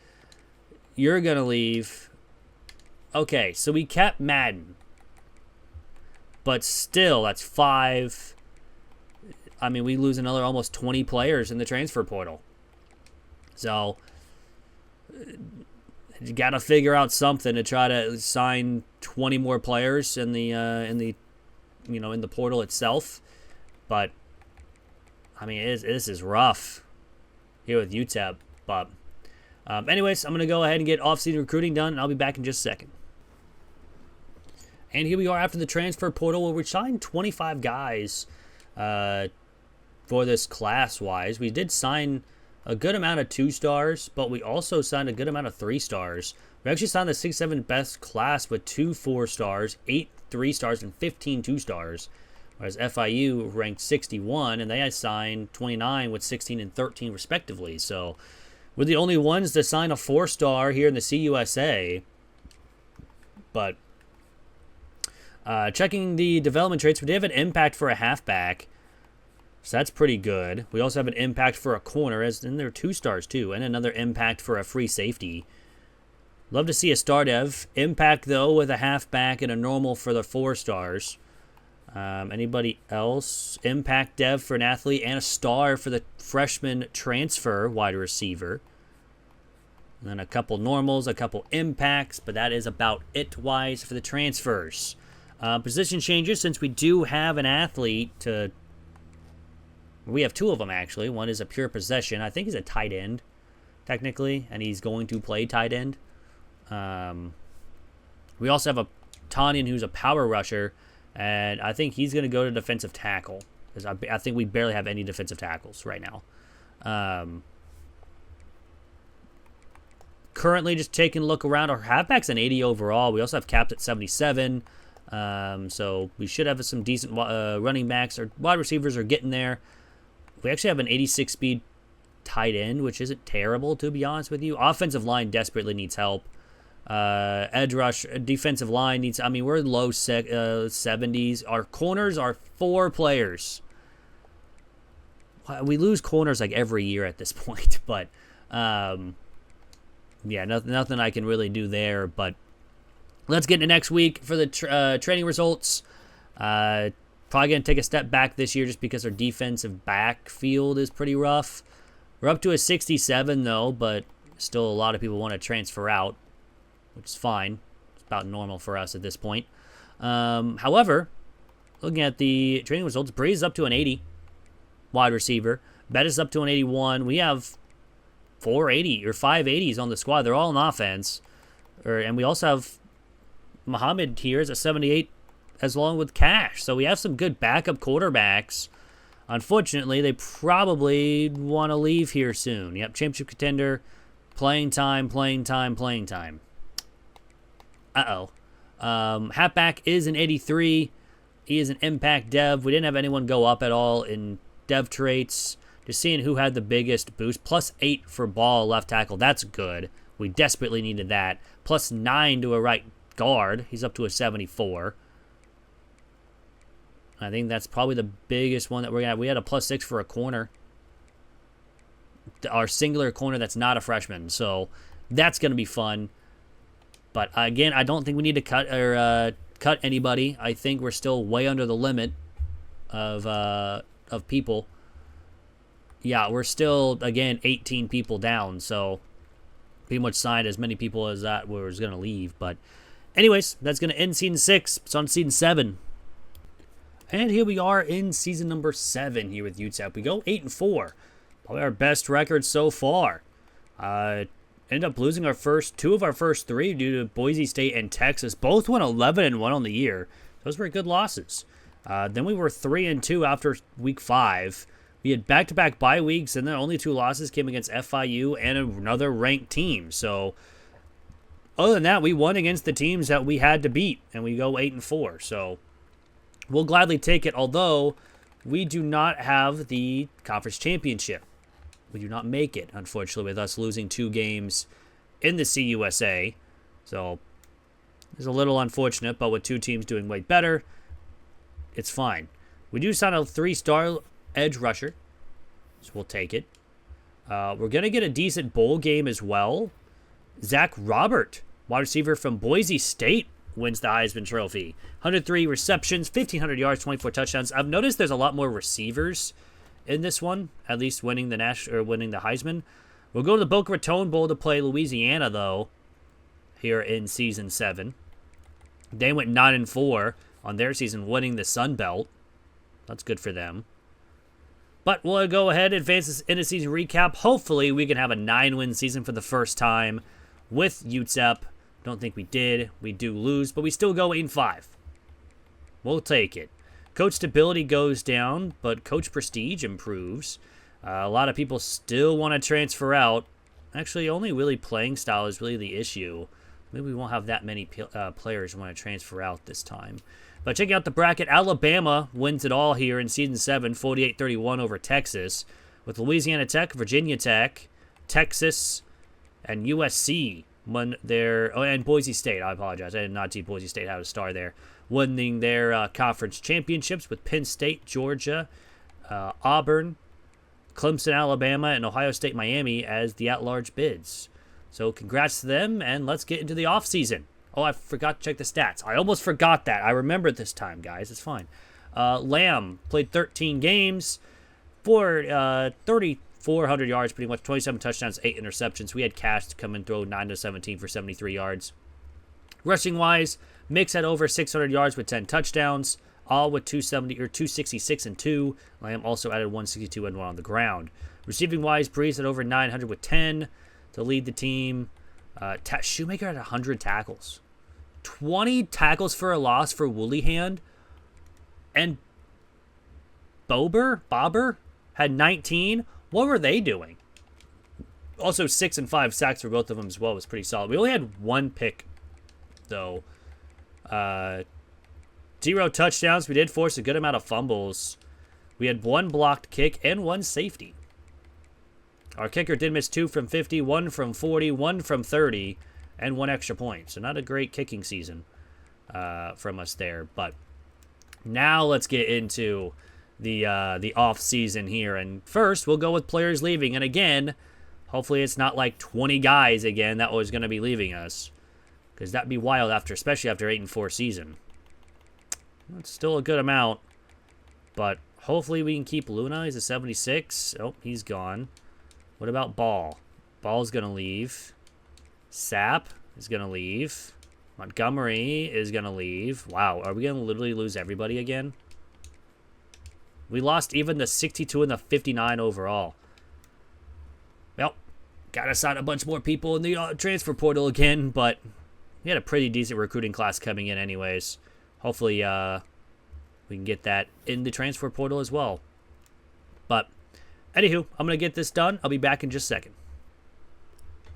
You're going to leave. Okay, so we kept Madden. But still, that's 5. I mean, we lose another almost 20 players in the transfer portal. So, you got to figure out something to try to sign 20 more players in the portal itself. But I mean, this is rough here with UTEP. But anyways, I'm gonna go ahead and get off-season recruiting done, and I'll be back in just a second. And here we are after the transfer portal, where we signed 25 guys for this class-wise. We did sign a good amount of 2-stars, but we also signed a good amount of 3-stars. We actually signed the 6-7 best class with 2 4-stars, 8 3-stars, and 15 2-stars. Whereas FIU ranked 61, and they had signed 29 with 16 and 13 respectively. So we're the only ones to sign a 4-star here in the CUSA. But checking the development traits, we did have an impact for a halfback. So that's pretty good. We also have an impact for a corner, and there are 2-stars too, and another impact for a free safety. Love to see a star dev. Impact, though, with a halfback and a normal for the 4-stars. Anybody else? Impact dev for an athlete and a star for the freshman transfer wide receiver. And then a couple normals, a couple impacts, but that is about it wise for the transfers. Position changes, since we do have an athlete to... We have 2 of them, actually. One is a pure possession. I think he's a tight end, technically, and he's going to play tight end. We also have a Tanyan who's a power rusher, and I think he's going to go to defensive tackle, because I think we barely have any defensive tackles right now. Currently, just taking a look around, our halfback's an 80 overall. We also have capped at 77, so we should have some decent running backs. Our wide receivers are getting there. We actually have an 86 speed tight end, which isn't terrible, to be honest with you. Offensive line desperately needs help. Edge rush, defensive line needs... I mean, we're low 70s. Our corners are 4 players. We lose corners like every year at this point. But, yeah, nothing I can really do there. But let's get into next week for the training results. Probably going to take a step back this year just because our defensive backfield is pretty rough. We're up to a 67, though, but still a lot of people want to transfer out, which is fine. It's about normal for us at this point. However, looking at the training results, Breeze is up to an 80 wide receiver. Bettis is up to an 81. We have 480 or 580s on the squad. They're all in offense. And we also have Muhammad here is a 78 as long with Cash. So we have some good backup quarterbacks. Unfortunately, they probably want to leave here soon. Yep, championship contender, playing time. Uh-oh. Halfback is an 83. He is an impact dev. We didn't have anyone go up at all in dev traits. Just seeing who had the biggest boost. +8 for ball left tackle. That's good. We desperately needed that. +9 to a right guard. He's up to a 74. I think that's probably the biggest one that we're going to have. We had a +6 for a corner. Our singular corner that's not a freshman. So that's going to be fun. But again, I don't think we need to cut anybody. I think we're still way under the limit of people. Yeah, we're still, again, 18 people down. So pretty much signed as many people as that was going to leave. But anyways, that's going to end Season 6. It's on Season 7. And here we are in Season number 7 here with UTEP. We go 8-4. Probably our best record so far. Ended up losing two of our first 3 due to Boise State and Texas. Both went 11-1 on the year. Those were good losses. Then we were 3-2 after week 5. We had back-to-back bye weeks, and the only 2 losses came against FIU and another ranked team. So, other than that, we won against the teams that we had to beat, and we go 8-4. So, we'll gladly take it, although we do not have the conference championship. We do not make it, unfortunately, with us losing 2 games in the CUSA. So it's a little unfortunate, but with 2 teams doing way better, it's fine. We do sign a 3-star edge rusher, so we'll take it. We're going to get a decent bowl game as well. Zach Robert, wide receiver from Boise State, wins the Heisman Trophy. 103 receptions, 1,500 yards, 24 touchdowns. I've noticed there's a lot more receivers in this one, at least winning the Heisman. We'll go to the Boca Raton Bowl to play Louisiana, though, here in Season 7. They went 9-4 on their season, winning the Sun Belt. That's good for them. But we'll go ahead and advance this into season recap. Hopefully, we can have a 9-win season for the first time with UTEP. Don't think we did. We do lose, but we still go 8-5. We'll take it. Coach stability goes down, but coach prestige improves. A lot of people still want to transfer out. Actually, only really playing style is really the issue. Maybe we won't have that many players want to transfer out this time. But checking out the bracket, Alabama wins it all here in Season 7, 48-31 over Texas, with Louisiana Tech, Virginia Tech, Texas, and USC won their... Oh, and Boise State, I apologize. I did not see Boise State had a star there. Winning their conference championships with Penn State, Georgia, Auburn, Clemson, Alabama, and Ohio State, Miami as the at-large bids. So congrats to them, and let's get into the offseason. Oh, I forgot to check the stats. I almost forgot that. I remembered this time, guys. It's fine. Lamb played 13 games for 3,400 yards, pretty much 27 touchdowns, 8 interceptions. We had Cash come and throw 9-17 for 73 yards. Rushing-wise, Mix had over 600 yards with 10 touchdowns, all with 266 and 2. Lamb also added 162 and 1 on the ground. Receiving-wise, Breeze had over 900 with 10 to lead the team. Shoemaker had 100 tackles. 20 tackles for a loss for Woollyhand. And Bobber had 19. What were they doing? Also, 6 and 5 sacks for both of them as well was pretty solid. We only had 1 pick, though. 0 touchdowns. We did force a good amount of fumbles. We had 1 blocked kick and 1 safety. Our kicker did miss 2 from 50, 1 from 40, 1 from 30, and 1 extra point. So not a great kicking season from us there. But now let's get into the off season here. And first, we'll go with players leaving. And again, hopefully it's not like 20 guys again that was going to be leaving us, because that'd be wild especially after 8-4 season. It's still a good amount, but hopefully we can keep Luna. He's a 76. Oh, he's gone. What about Ball? Ball's going to leave. Sapp is going to leave. Montgomery is going to leave. Wow, are we going to literally lose everybody again? We lost even the 62 and the 59 overall. Well, got to sign a bunch more people in the transfer portal again, but we had a pretty decent recruiting class coming in anyways. Hopefully we can get that in the transfer portal as well. But anywho, I'm going to get this done. I'll be back in just a second.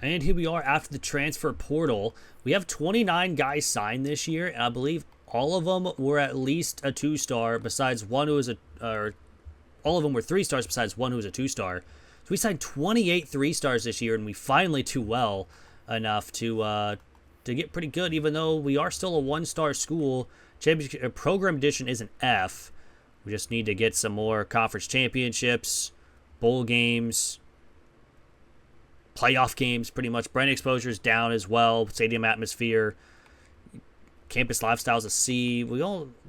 And here we are after the transfer portal. We have 29 guys signed this year, and I believe all of them were at least a 2-star, besides one who was all of them were 3 stars, besides one who was a 2-star. So we signed 28 3-stars this year, and we finally do well enough to get pretty good, even though we are still a 1-star school. Championship program edition is an F. We just need to get some more conference championships, bowl games, playoff games, pretty much. Brand exposure is down as well. Stadium atmosphere, campus lifestyle is a C.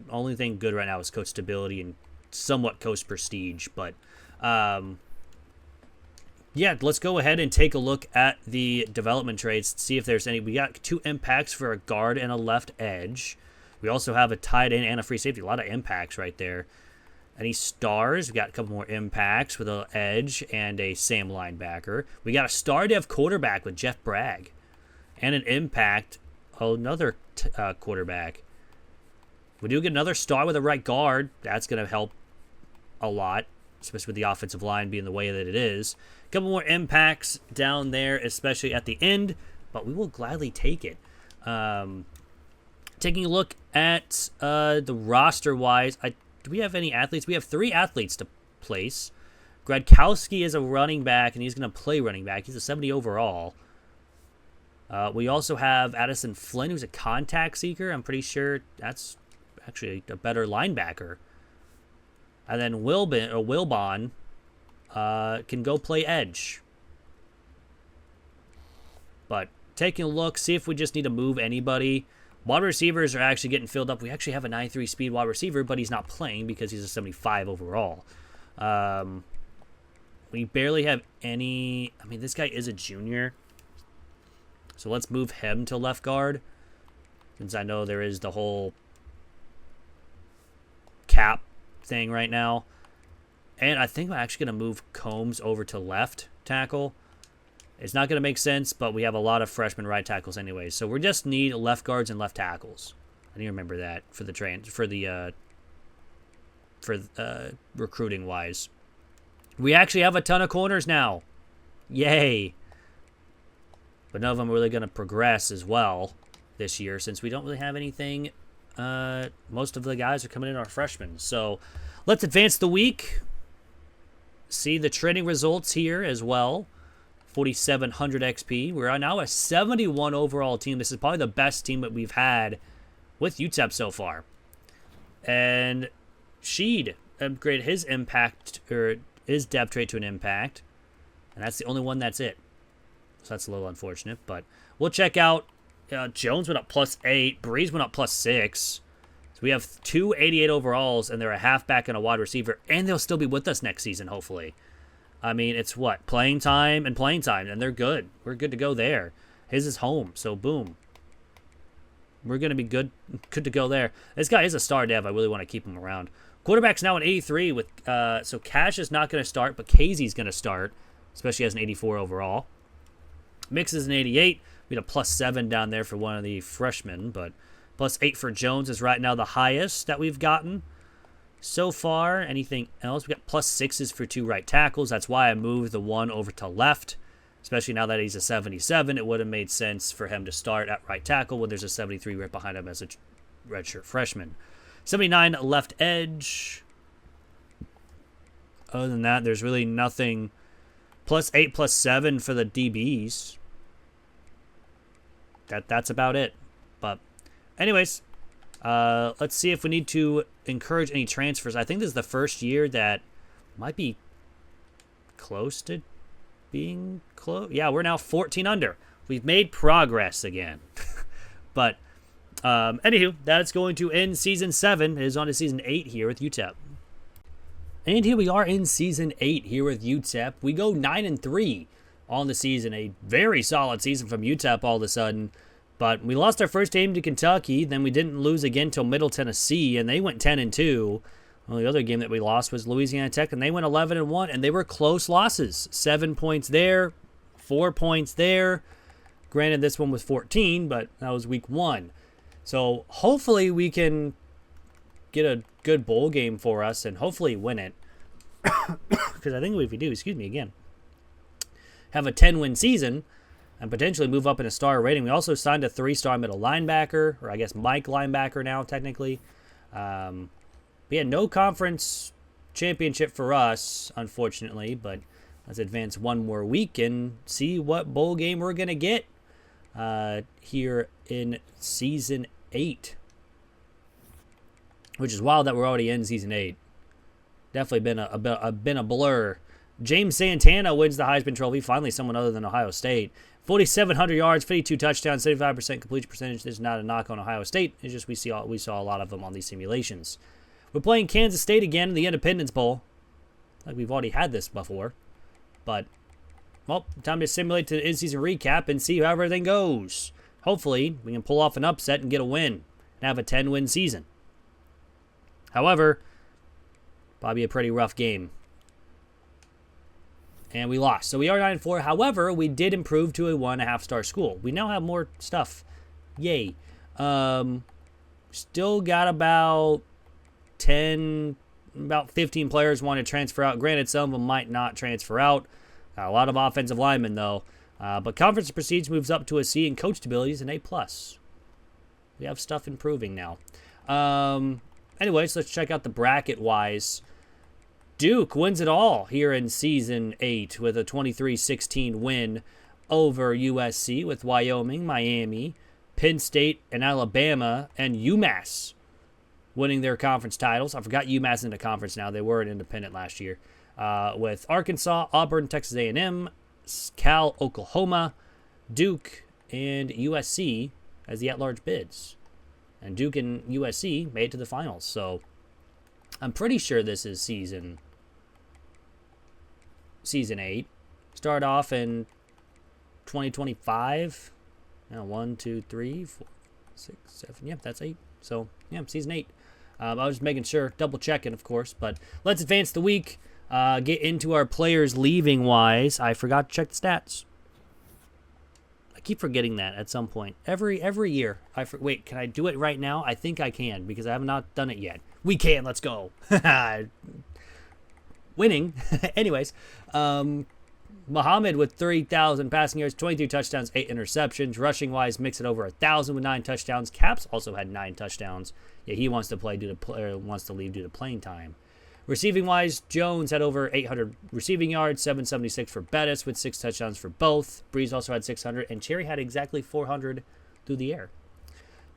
Only thing good right now is coach stability and somewhat coach prestige. But yeah, let's go ahead and take a look at the development trades. See if there's any. We got 2 impacts for a guard and a left edge. We also have a tight end and a free safety. A lot of impacts right there. Any stars? We got a couple more impacts with an edge and a Sam linebacker. We got a star dev quarterback with Jeff Bragg. And an impact, another quarterback. We do get another star with a right guard. That's going to help a lot, especially with the offensive line being the way that it is. A couple more impacts down there, especially at the end, but we will gladly take it. Taking a look at the roster-wise, I do we have any athletes? We have 3 athletes to place. Gradkowski is a running back, and he's going to play running back. He's a 70 overall. We also have Addison Flynn, who's a contact seeker. I'm pretty sure that's actually a better linebacker. And then Wilbon can go play edge. But taking a look, see if we just need to move anybody. Wide receivers are actually getting filled up. We actually have a 93 speed wide receiver, but he's not playing because he's a 75 overall. We barely have any... I mean, this guy is a junior. So let's move him to left guard. Since I know there is the whole cap thing right now. And I think I'm actually going to move Combs over to left tackle. It's not going to make sense, but we have a lot of freshman right tackles anyway. So we just need left guards and left tackles. I need to remember that for the recruiting wise. We actually have a ton of corners now. Yay. But none of them are really going to progress as well this year since we don't really have anything. Most of the guys are coming in are freshmen. So let's advance the week. See the training results here as well. 4,700 XP. We're now a 71 overall team. This is probably the best team that we've had with UTEP so far. And Sheed upgraded his impact, or his depth trait to an impact. And that's the only one that's it. So that's a little unfortunate. But we'll check out. Jones went up +8. Breeze went up +6. So we have 2 88 overalls, and they're a halfback and a wide receiver. And they'll still be with us next season, hopefully. I mean, it's what? Playing time, and they're good. We're good to go there. His is home, so boom. We're going to be good to go there. This guy is a star dev. I really want to keep him around. Quarterback's now an 83. So Cash is not going to start, but Casey's going to start, especially as an 84 overall. Mix is an 88. We had a +7 down there for one of the freshmen, but +8 for Jones is right now the highest that we've gotten so far. Anything else? We got +6s for 2 right tackles. That's why I moved the one over to left, especially now that he's a 77. It would have made sense for him to start at right tackle when there's a 73 right behind him as a redshirt freshman. 79 left edge. Other than that, there's really nothing. +8, +7 for the DBs. That's about it. But anyways, let's see if we need to encourage any transfers. I think this is the first year that might be close to being close. Yeah, we're now 14 under. We've made progress again. But anywho, that's going to end Season 7. It is on to Season 8 here with UTEP. And here we are in Season 8 here with UTEP. We go 9-3 on the season. A very solid season from UTEP all of a sudden. But we lost our first game to Kentucky. Then we didn't lose again till Middle Tennessee, and they went 10-2. Well, the other game that we lost was Louisiana Tech, and they went 11-1, and they were close losses. 7 points there, 4 points there. Granted, this one was 14, but that was week 1. So hopefully we can get a good bowl game for us and hopefully win it. Because I think if we do, have a 10-win season and potentially move up in a star rating. We also signed a 3-star middle linebacker, or I guess Mike linebacker now technically. We had no conference championship for us, unfortunately, but let's advance one more week and see what bowl game we're going to get here in Season 8. Which is wild that we're already in Season 8. Definitely been a blur. James Santana wins the Heisman Trophy. Finally, someone other than Ohio State. 4,700 yards, 52 touchdowns, 75% completion percentage. This is not a knock on Ohio State. It's just we saw a lot of them on these simulations. We're playing Kansas State again in the Independence Bowl. Like we've already had this before. But, well, time to simulate the in-season recap and see how everything goes. Hopefully, we can pull off an upset and get a win and have a 10-win season. However, probably a pretty rough game. And we lost. So we are 9-4. However, we did improve to a 1.5-star school. We now have more stuff. Yay. Still got about 15 players want to transfer out. Granted, some of them might not transfer out. Got a lot of offensive linemen, though. But conference prestige moves up to a C, and coach ability is an A+. We have stuff improving now. anyways, let's check out the bracket-wise. Duke wins it all here in Season 8 with a 23-16 win over USC, with Wyoming, Miami, Penn State, and Alabama, and UMass winning their conference titles. I forgot UMass in the conference now. They were an independent last year. With Arkansas, Auburn, Texas A&M, Cal, Oklahoma, Duke, and USC as the at-large bids. And Duke and USC made it to the finals. So I'm pretty sure this is Season 8. Start off in 2025. 1, 2, 3, 4, 6, 7. Yep, that's 8. So, yeah, Season 8. I was just making sure, double checking, of course. But let's advance the week. Get into our players leaving wise. I forgot to check the stats. I keep forgetting that at some point. Every year. Wait, can I do it right now? I think I can because I have not done it yet. We can. Let's go. Winning. Anyways, Muhammad with 3,000 passing yards, 22 touchdowns, 8 interceptions. Rushing wise, mix it over 1,000 with 9 touchdowns. Caps also had 9 touchdowns. Yeah, he wants to leave due to playing time. Receiving wise, Jones had over 800 receiving yards, 776 for Bettis with 6 touchdowns for both. Breeze also had 600, and Cherry had exactly 400 through the air.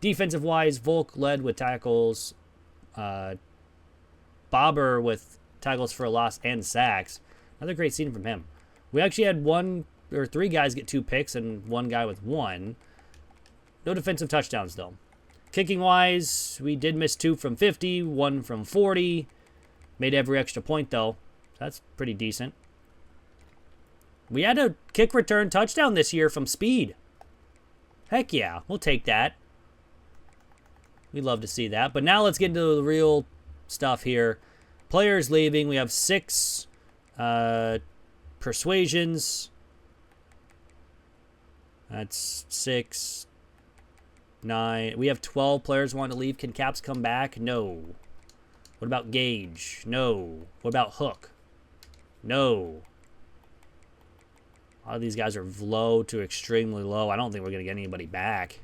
Defensive wise, Volk led with tackles. Bobber with tackles for a loss and sacks. Another great season from him. We actually had 3 guys get 2 picks and 1 guy with 1. No defensive touchdowns, though. Kicking wise, we did miss 2 from 50, 1 from 40. Made every extra point, though. That's pretty decent. We had a kick return touchdown this year from Speed. Heck yeah, we'll take that. We'd love to see that. But now let's get into the real stuff here. Players leaving. We have 6 persuasions. That's 6, 9. We have 12 players wanting to leave. Can Caps come back? No. What about Gage? No. What about Hook? No. A lot of these guys are low to extremely low. I don't think we're going to get anybody back.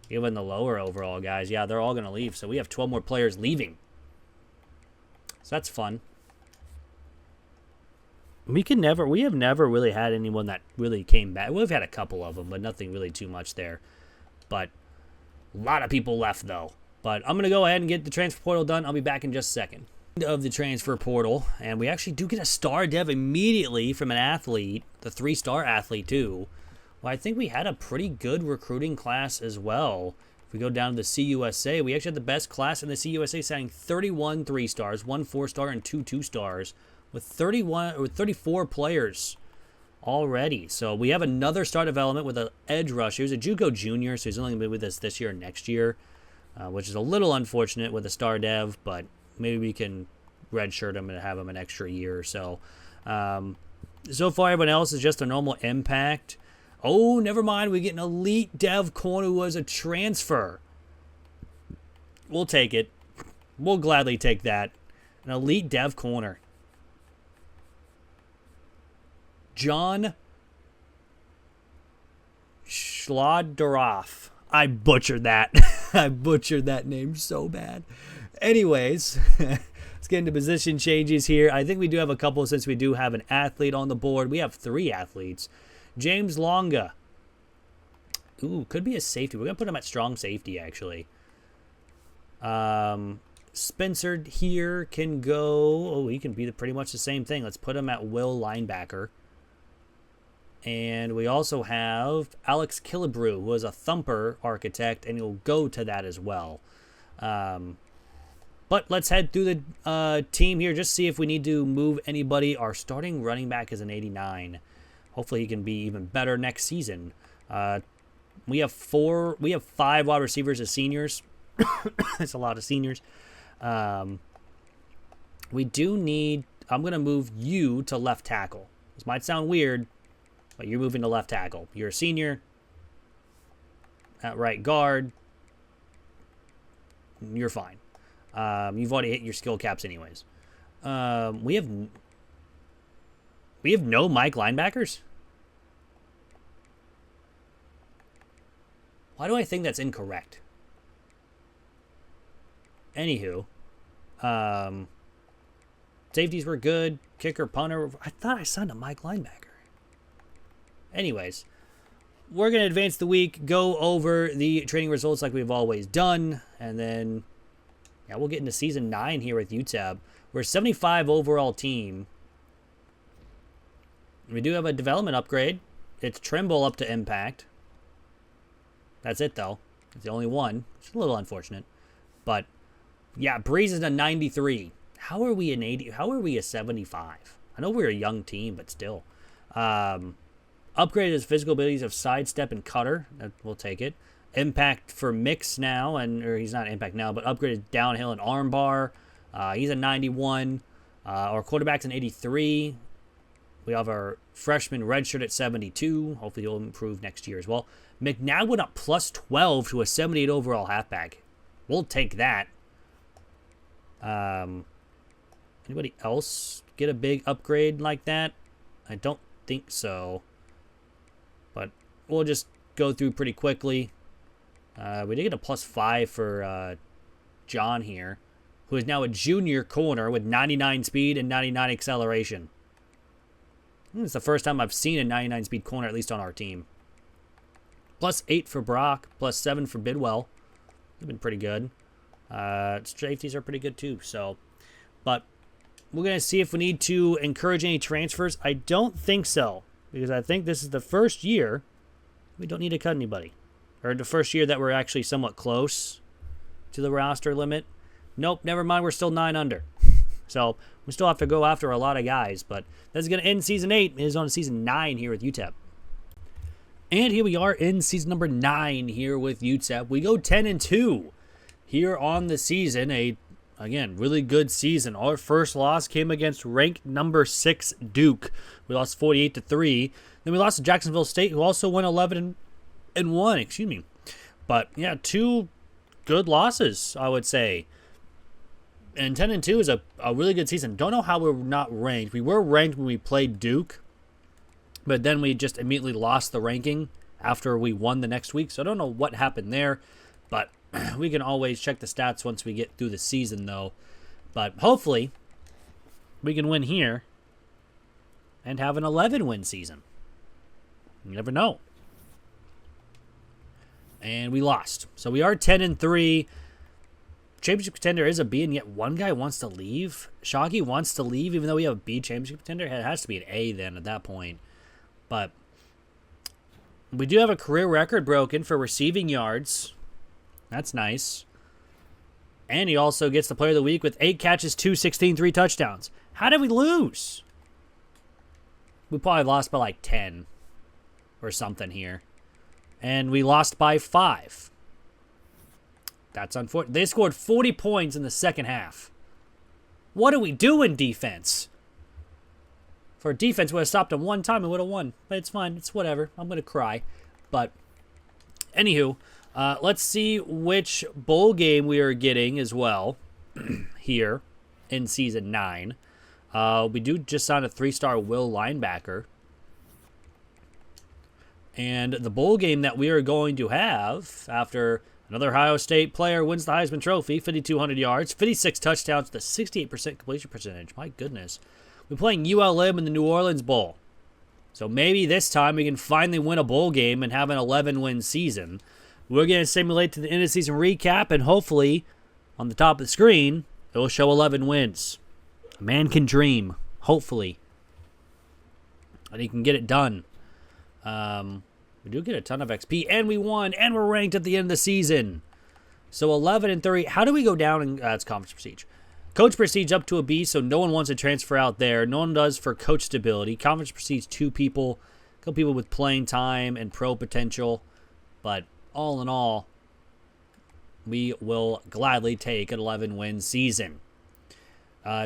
Even the lower overall guys, yeah, they're all going to leave. So we have 12 more players leaving. So that's fun. We have never really had anyone that really came back. We've had a couple of them, but nothing really too much there. But a lot of people left, though. But I'm going to go ahead and get the transfer portal done. I'll be back in just a second. Of the transfer portal, and we actually do get a star dev immediately from an athlete, the 3-star athlete, too. Well, I think we had a pretty good recruiting class as well. If we go down to the CUSA, we actually had the best class in the CUSA, signing 31 3-stars, 1 4-star, and 2 2-stars, with 34 players already. So we have another star development with an edge rusher. He's a JUCO junior, so he's only going to be with us this year and next year, which is a little unfortunate with a star dev, but maybe we can redshirt him and have him an extra year or so. So far, everyone else is just a normal impact. Oh, never mind. We get an elite dev corner who was a transfer. We'll take it. We'll gladly take that. An elite dev corner. John Schlodoroff. I butchered that. I butchered that name so bad. Anyways, let's get into position changes here. I think we do have a couple since we do have an athlete on the board. We have 3 athletes. James Longa. Ooh, could be a safety. We're going to put him at strong safety, actually. Spencer here can go... Oh, he can be pretty much the same thing. Let's put him at will linebacker. And we also have Alex Killebrew, who is a thumper architect, and he'll go to that as well. But let's head through the team here, just see if we need to move anybody. Our starting running back is an 89. Hopefully he can be even better next season. We have 5 wide receivers as seniors. That's a lot of seniors. We do need... I'm going to move you to left tackle. This might sound weird, but you're moving to left tackle. You're a senior. At right guard. You're fine. You've already hit your skill caps anyways. We have no Mike linebackers? Why do I think that's incorrect? Anywho, safeties were good. Kicker, punter. I thought I signed a Mike linebacker. Anyways, we're going to advance the week, go over the training results like we've always done, and then we'll get into Season 9 here with UTEP. We're a 75 overall team. We do have a development upgrade. It's Trimble up to impact. That's it, though. It's the only one. It's a little unfortunate. But, yeah, Breeze is a 93. How are we an 80? How are we a 75? I know we're a young team, but still. Upgraded his physical abilities of sidestep and cutter. We'll take it. Impact for mix now, or he's not impact now, but upgraded downhill and armbar. He's a 91. Our quarterback's an 83. We have our freshman redshirt at 72. Hopefully he'll improve next year as well. McNabb went up plus 12 to a 78 overall halfback. We'll take that. Anybody else get a big upgrade like that? I don't think so. But we'll just go through pretty quickly. We did get a plus 5 for John here, who is now a junior corner with 99 speed and 99 acceleration. It's the first time I've seen a 99 speed corner, at least on our team. Plus 8 for Brock, plus 7 for Bidwell. They've been pretty good. Safeties are pretty good too. So, but we're going to see if we need to encourage any transfers. I don't think so, because I think this is the first year we don't need to cut anybody. Or the first year that we're actually somewhat close to the roster limit. Nope, never mind. We're still 9 under. So we still have to go after a lot of guys. But that's going to end Season 8. It is on Season 9 here with UTEP. And here we are in Season number 9 here with UTEP. We go 10-2 here on the season. Again, really good season. Our first loss came against ranked number 6 Duke. We lost 48-3. Then we lost to Jacksonville State, who also went 11-1. Excuse me. But yeah, 2 good losses, I would say. And 10-2 is a really good season. Don't know how we're not ranked. We were ranked when we played Duke, but then we just immediately lost the ranking after we won the next week. So I don't know what happened there, but we can always check the stats once we get through the season, though. But hopefully, we can win here and have an 11-win season. You never know. And we lost. So we are 10-3. Championship contender is a B, and yet one guy wants to leave. Shockey wants to leave, even though we have a B championship contender. It has to be an A then at that point. But we do have a career record broken for receiving yards. That's nice. And he also gets the player of the week with 8 catches, 216, 3 touchdowns. How did we lose? We probably lost by like 10 or something here. And we lost by 5. That's unfortunate. They scored 40 points in the second half. What do we do in defense? For defense, we would have stopped them one time and would have won. But it's fine. It's whatever. I'm going to cry. But, anywho, let's see which bowl game we are getting as well here in Season 9. We do just sign a 3-star Will linebacker. And the bowl game that we are going to have after another Ohio State player wins the Heisman Trophy, 5,200 yards, 56 touchdowns, with a 68% completion percentage. My goodness. We're playing ULM in the New Orleans Bowl. So maybe this time we can finally win a bowl game and have an 11-win season. We're going to simulate to the end of season recap, and hopefully, on the top of the screen, it will show 11 wins. A man can dream, hopefully. And he can get it done. We do get a ton of XP, and we won, and we're ranked at the end of the season. So 11-3. How do we go down in it's conference prestige? Coach prestige up to a B, so no one wants to transfer out there. No one does for coach stability. Conference prestige 2 people, a couple people with playing time and pro potential. But all in all, we will gladly take an 11-win season.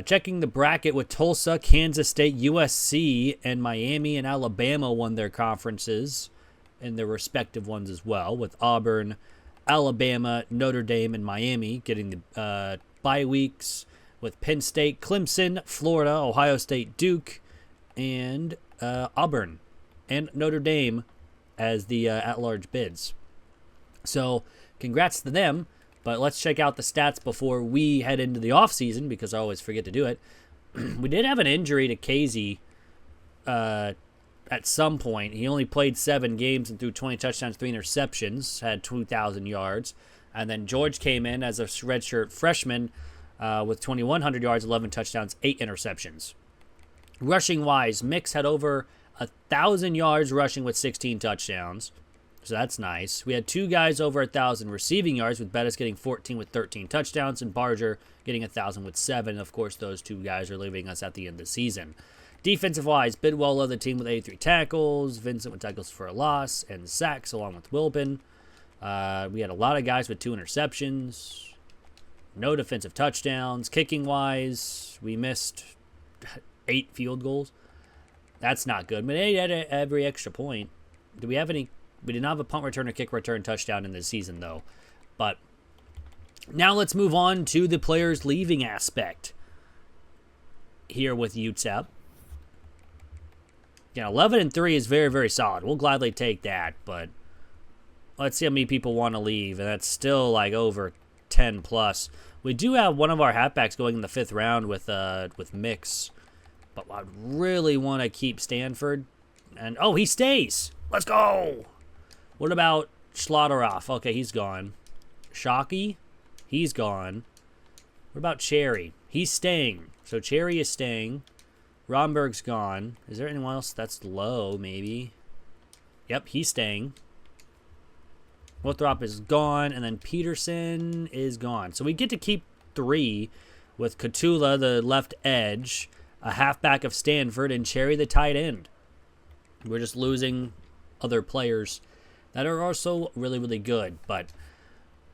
Checking the bracket with Tulsa, Kansas State, USC, and Miami and Alabama won their conferences and their respective ones as well, with Auburn, Alabama, Notre Dame, and Miami getting the bye weeks, with Penn State, Clemson, Florida, Ohio State, Duke, and Auburn and Notre Dame as the at-large bids. So congrats to them. But let's check out the stats before we head into the offseason, because I always forget to do it. We did have an injury to Casey at some point. He only played 7 games and threw 20 touchdowns, 3 interceptions, had 2,000 yards. And then George came in as a redshirt freshman with 2,100 yards, 11 touchdowns, 8 interceptions. Rushing-wise, Mix had over 1,000 yards rushing with 16 touchdowns. So that's nice. We had 2 guys over 1,000 receiving yards, with Bettis getting 14 with 13 touchdowns and Barger getting 1,000 with 7. Of course, those 2 guys are leaving us at the end of the season. Defensive-wise, Bidwell led the team with 83 tackles, Vincent with tackles for a loss, and sacks along with Wilpin. We had a lot of guys with 2 interceptions, no defensive touchdowns. Kicking-wise, we missed 8 field goals. That's not good, but 8 at every extra point. Do we have any? We did not have a punt return or kick return touchdown in this season, though. But now let's move on to the players leaving aspect here with UTEP. Yeah, 11-3 is very, very solid. We'll gladly take that, but let's see how many people want to leave, and that's still like over 10 plus. We do have one of our halfbacks going in the 5th round with Mix, but I really want to keep Stanford. And oh, he stays. Let's go. What about Schlotteroff? Okay, he's gone. Shockey, he's gone. What about Cherry? He's staying. So Cherry is staying. Romberg's gone. Is there anyone else that's low, maybe? Yep, he's staying. Lothrop is gone, and then Peterson is gone. So we get to keep 3 with Catula, the left edge, a halfback of Stanford, and Cherry, the tight end. We're just losing other players that are also really, really good. But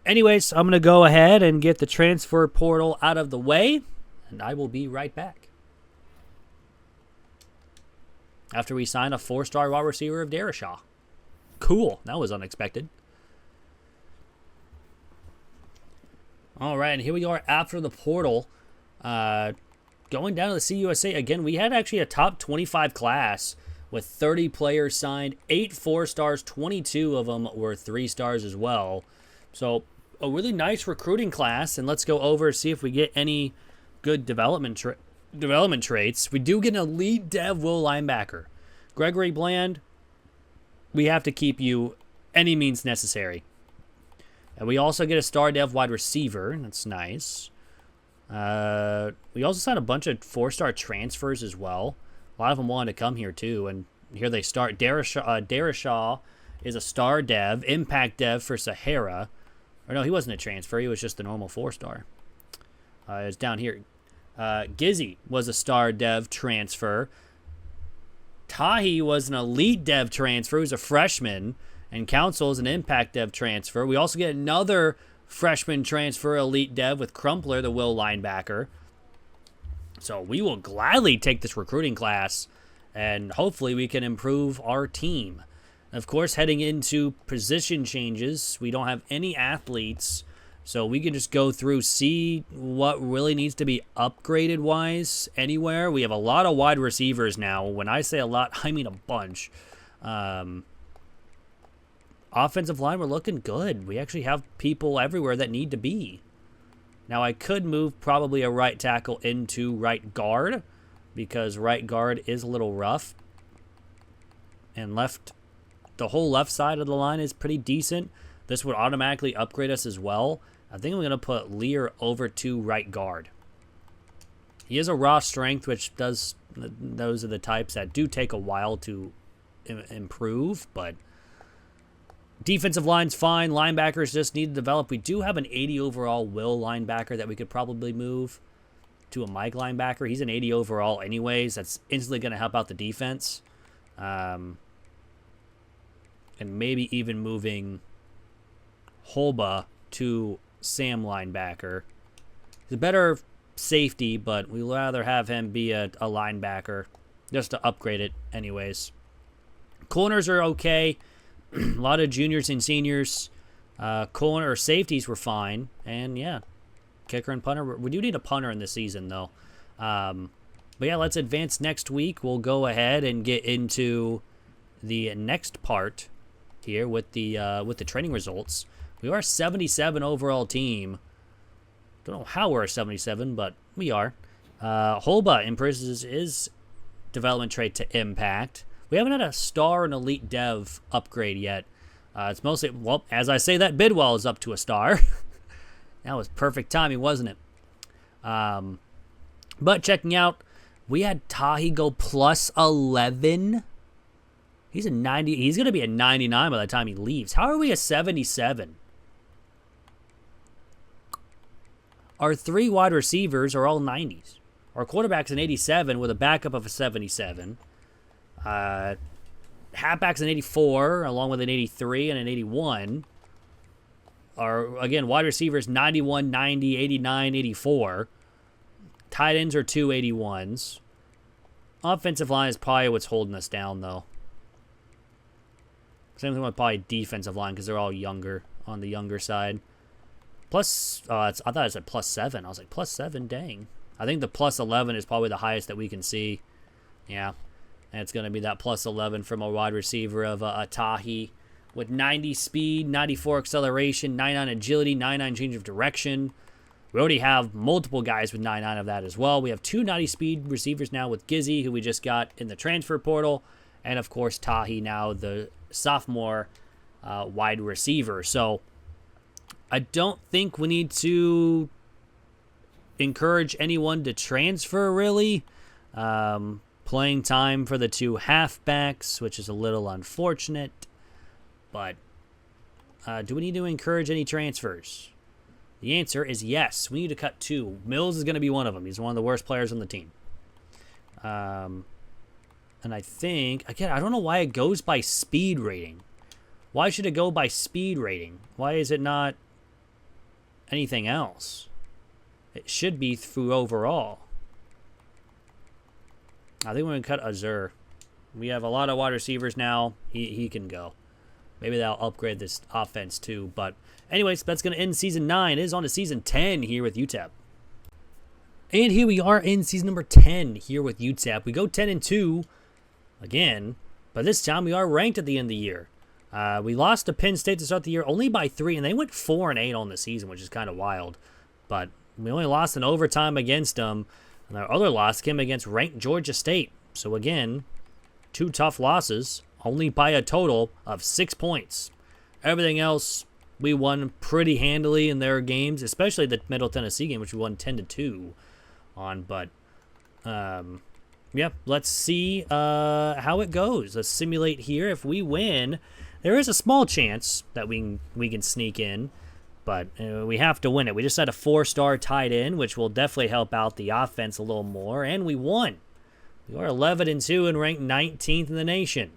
anyways, I'm going to go ahead and get the transfer portal out of the way, and I will be right back after we sign a 4-star wide receiver of Darashaw. Cool. That was unexpected. All right, and here we are after the portal. Going down to the CUSA, again, we had actually a top 25 class with 30 players signed, 8 4-stars, 22 of them were 3-stars as well. So a really nice recruiting class, and let's go over see if we get any good development traits. We do get an elite dev will linebacker. Gregory Bland, we have to keep you any means necessary. And we also get a star dev wide receiver. That's nice. We also signed a bunch of 4-star transfers as well. A lot of them wanted to come here too, and here they start. Darashaw is a star dev, impact dev for Sahara. Or no, he wasn't a transfer. He was just the normal 4-star. It's down here. Gizzy was a star dev transfer. Tahi was an elite dev transfer. He was a freshman. And Council is an impact dev transfer. We also get another freshman transfer, elite dev, with Crumpler, the will linebacker. So we will gladly take this recruiting class, and hopefully we can improve our team. Of course, heading into position changes, we don't have any athletes, so we can just go through, see what really needs to be upgraded-wise anywhere. We have a lot of wide receivers now. When I say a lot, I mean a bunch. Offensive line, we're looking good. We actually have people everywhere that need to be. Now, I could move probably a right tackle into right guard, because right guard is a little rough. And the whole left side of the line is pretty decent. This would automatically upgrade us as well. I think I'm going to put Lear over to right guard. He has a raw strength, which those are the types that do take a while to improve, but defensive line's fine. Linebackers just need to develop. We do have an 80 overall will linebacker that we could probably move to a Mike linebacker. He's an 80 overall anyways. That's instantly going to help out the defense. And maybe even moving Holba to Sam linebacker. He's a better safety, but we'd rather have him be a linebacker just to upgrade it anyways. Corners are okay. A lot of juniors and seniors. Corner or safeties were fine. And yeah, kicker and punter. We do need a punter in this season though. But yeah, let's advance next week. We'll go ahead and get into the next part here with the training results. We are a 77 overall team. Don't know how we're a 77, but we are. Holba improves his development trait to impact. We haven't had a star and elite dev upgrade yet. It's mostly, well, as I say that, Bidwell is up to a star. That was perfect timing, wasn't it? But checking out, we had Tahi go plus 11. He's a 90. He's going to be a 99 by the time he leaves. How are we a 77? Our 3 wide receivers are all 90s. Our quarterback's an 87 with a backup of a 77. Halfback's an 84, along with an 83 and an 81. Our, again, wide receivers 91, 90, 89, 84. Tight ends are 2 81s. Offensive line is probably what's holding us down, though. Same thing with probably defensive line because they're all younger, on the younger side. Plus, I thought it said plus 7. I was like, plus 7, dang. I think the plus 11 is probably the highest that we can see. Yeah. And it's going to be that plus 11 from a wide receiver of a Tahi with 90 speed, 94 acceleration, 99 agility, 99 change of direction. We already have multiple guys with 99 of that as well. We have 2 90 speed receivers now with Gizzy, who we just got in the transfer portal. And, of course, Tahi now the sophomore wide receiver. So I don't think we need to encourage anyone to transfer, really. Playing time for the 2 halfbacks, which is a little unfortunate. But do we need to encourage any transfers? The answer is yes. We need to cut 2. Mills is going to be one of them. He's one of the worst players on the team. And I think, again, I don't know why it goes by speed rating. Why should it go by speed rating? Why is it not anything else? It should be through overall. I think we're going to cut Azur. We have a lot of wide receivers now. He can go. Maybe that'll upgrade this offense too. But anyways, that's going to end Season 9. It is on to Season 10 here with UTEP. And here we are in Season number 10 here with UTEP. We go 10-2 again. But this time we are ranked at the end of the year. We lost to Penn State to start the year only by 3. And they went 4-8 on the season, which is kind of wild. But we only lost in overtime against them. And our other loss came against ranked Georgia State. So again, 2 tough losses, only by a total of 6 points. Everything else, we won pretty handily in their games, especially the Middle Tennessee game, which we won 10-2 on. But, yeah, let's see how it goes. Let's simulate here. If we win, there is a small chance that we can sneak in. But we have to win it. We just had a 4-star tight end, which will definitely help out the offense a little more. And we won. We are 11-2 and ranked 19th in the nation.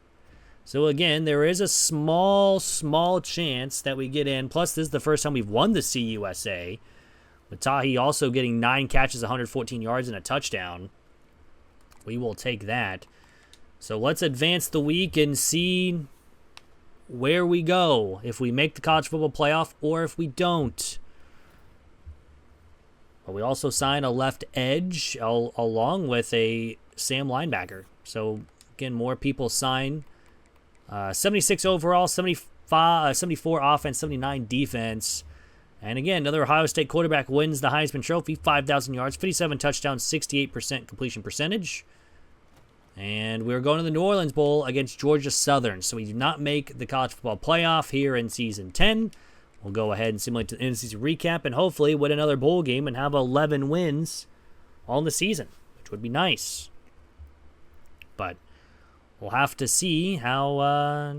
So again, there is a small chance that we get in. Plus, this is the first time we've won the CUSA. With Tahi also getting 9 catches, 114 yards, and a touchdown. We will take that. So let's advance the week and see where we go, if we make the college football playoff or if we don't. But we also sign a left edge along with a Sam linebacker. So, again, more people sign. 76 overall, 74 offense, 79 defense. And, again, another Ohio State quarterback wins the Heisman Trophy, 5,000 yards, 57 touchdowns, 68% completion percentage. And we're going to the New Orleans Bowl against Georgia Southern. So we do not make the college football playoff here in Season 10. We'll go ahead and simulate the end-of-season recap and hopefully win another bowl game and have 11 wins on the season, which would be nice. But we'll have to see how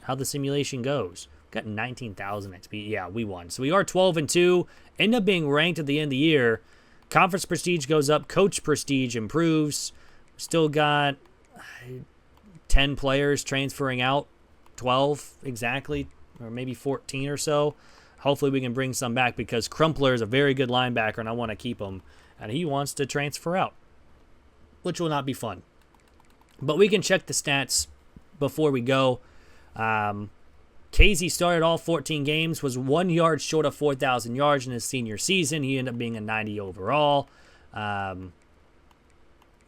the simulation goes. Got 19,000 XP. Yeah, we won. So we are 12-2. End up being ranked at the end of the year. Conference prestige goes up. Coach prestige improves. Still got 10 players transferring out, 12 exactly, or maybe 14 or so. Hopefully we can bring some back because Crumpler is a very good linebacker and I want to keep him. And he wants to transfer out, which will not be fun. But we can check the stats before we go. Casey started all 14 games, was 1 yard short of 4,000 yards in his senior season. He ended up being a 90 overall. Man,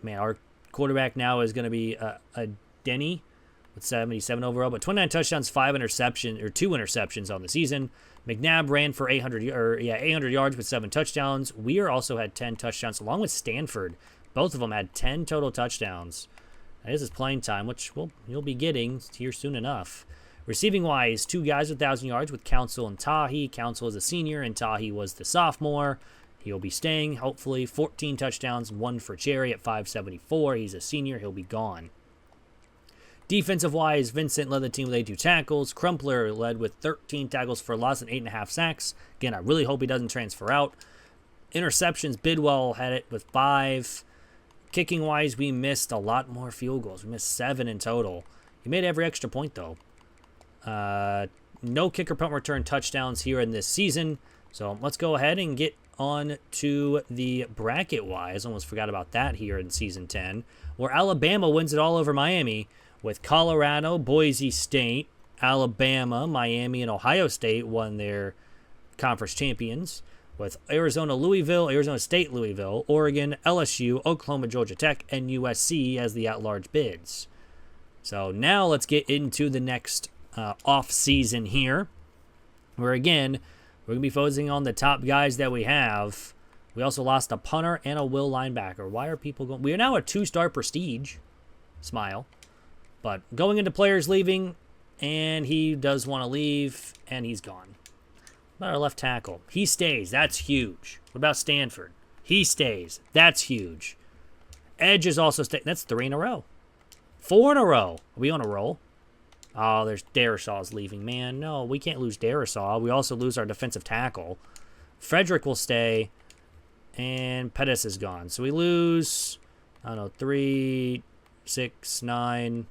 our quarterback now is going to be a Denny with 77 overall, but 29 touchdowns, 2 interceptions on the season. McNabb ran for 800 yards with 7 touchdowns. Weir also had 10 touchdowns, along with Stanford. Both of them had 10 total touchdowns. This is playing time, which you'll be getting here soon enough. Receiving-wise, 2 guys with 1,000 yards with Council and Tahi. Council is a senior, and Tahi was the sophomore. He'll be staying, hopefully. 14 touchdowns, 1 for Cherry at 574. He's a senior. He'll be gone. Defensive-wise, Vincent led the team with 82 tackles. Crumpler led with 13 tackles for loss and 8.5 sacks. Again, I really hope he doesn't transfer out. Interceptions, Bidwell had it with 5. Kicking-wise, we missed a lot more field goals. We missed 7 in total. He made every extra point, though. No kicker punt return touchdowns here in this season. So let's go ahead and get on to the bracket-wise. Almost forgot about that here in Season 10, where Alabama wins it all over Miami with Colorado, Boise State, Alabama, Miami, and Ohio State won their conference champions, with Arizona State, Louisville, Oregon, LSU, Oklahoma, Georgia Tech, and USC as the at-large bids. So now let's get into the next off-season here, where, again, we're going to be focusing on the top guys that we have. We also lost a punter and a will linebacker. Why are people going? We are now a 2-star prestige. Smile. But going into players leaving, and he does want to leave, and he's gone. What about our left tackle? He stays. That's huge. What about Stanford? He stays. That's huge. Edge is also staying. That's 3 in a row. 4 in a row. Are we on a roll? Oh, there's Darrisaw's leaving. Man, no, we can't lose Darrisaw. We also lose our defensive tackle. Frederick will stay, and Pettis is gone. So we lose, I don't know, 3, 6, 9,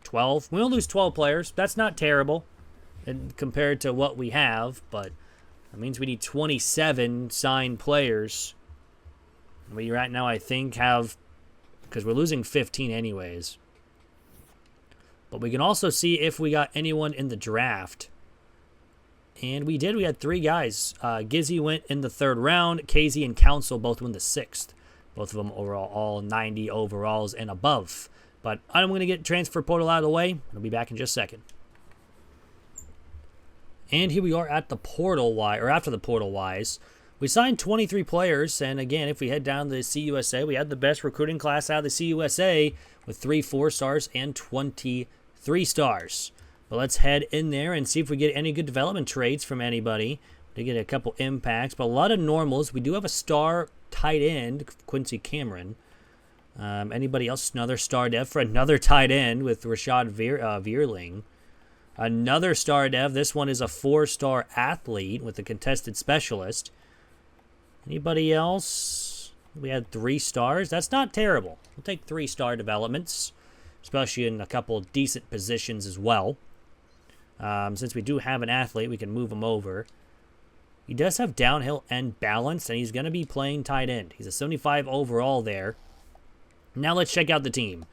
12. We only lose 12 players. That's not terrible compared to what we have, but that means we need 27 signed players. We right now, I think, have, because we're losing 15 anyways. But we can also see if we got anyone in the draft. And we did. We had 3 guys. Gizzy went in the 3rd round. Casey and Council both went the 6th. Both of them overall, all 90 overalls and above. But I'm going to get transfer portal out of the way. I'll be back in just a second. And here we are at the portal after the portal wise. We signed 23 players, and again, if we head down to the CUSA, we had the best recruiting class out of the CUSA with 3 4-stars and 23 stars. But let's head in there and see if we get any good development trades from anybody. We get a couple impacts, but a lot of normals. We do have a star tight end, Quincy Cameron. Anybody else? Another star dev for another tight end with Rashad Veerling. Another star dev. This one is a 4-star athlete with a contested specialist. Anybody else? We had 3 stars. That's not terrible. We'll take 3-star developments, especially in a couple decent positions as well. Since we do have an athlete, we can move him over. He does have downhill and balance, and he's going to be playing tight end. He's a 75 overall there. Now let's check out the team.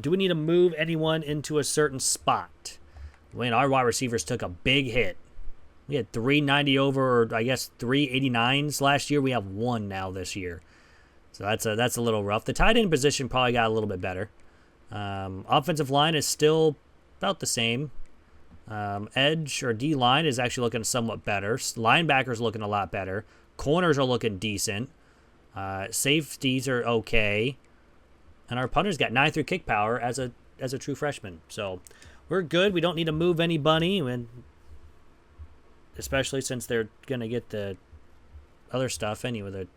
Do we need to move anyone into a certain spot? When our wide receivers took a big hit. We had 390 over, or I guess 389s last year. We have 1 now this year. So that's a little rough. The tight end position probably got a little bit better. Offensive line is still about the same. Edge or D-line is actually looking somewhat better. Linebackers looking a lot better. Corners are looking decent. Safeties are okay. And our punter's got 93 kick power as a true freshman. So we're good. We don't need to move anybody, and especially since they're going to get the other stuff anyway,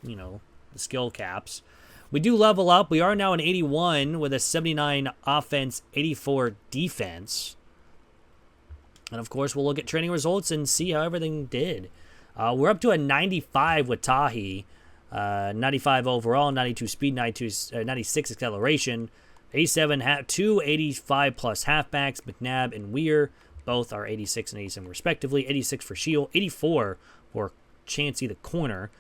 the skill caps. We do level up. We are now an 81 with a 79 offense, 84 defense. And, of course, we'll look at training results and see how everything did. We're up to a 95 with Tahi. 95 overall, 92 speed, 96 acceleration. 87, 2 85-plus halfbacks, McNabb and Weir. Both are 86 and 87 respectively. 86 for Shield. 84 for Chancey, the corner.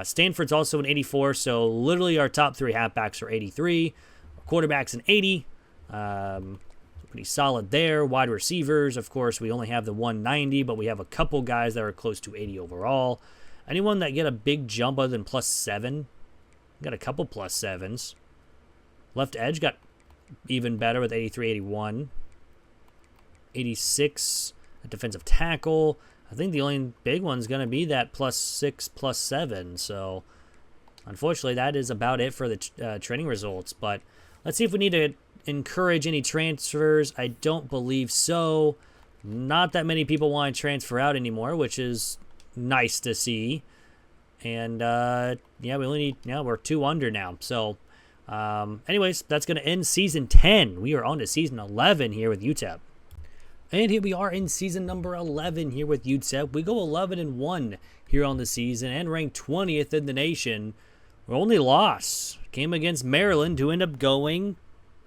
Stanford's also an 84, so literally our top 3 halfbacks are 83. Our quarterback's an 80. Pretty solid there. Wide receivers, of course, we only have the 190, but we have a couple guys that are close to 80 overall. Anyone that get a big jump other than +7? Got a couple +7s. Left edge got even better with 83, 81. 86 at defensive tackle. I think the only big one's going to be that +6, +7. So, unfortunately, that is about it for the training results. But let's see if we need to encourage any transfers. I don't believe so. Not that many people want to transfer out anymore, which is nice to see. And, yeah, we only need, we're 2 under now. So, anyways, that's going to end Season 10. We are on to Season 11 here with UTEP. And here we are in season number 11 here with UTEP. We go 11-1 here on the season and ranked 20th in the nation. Our only loss came against Maryland, who ended up going,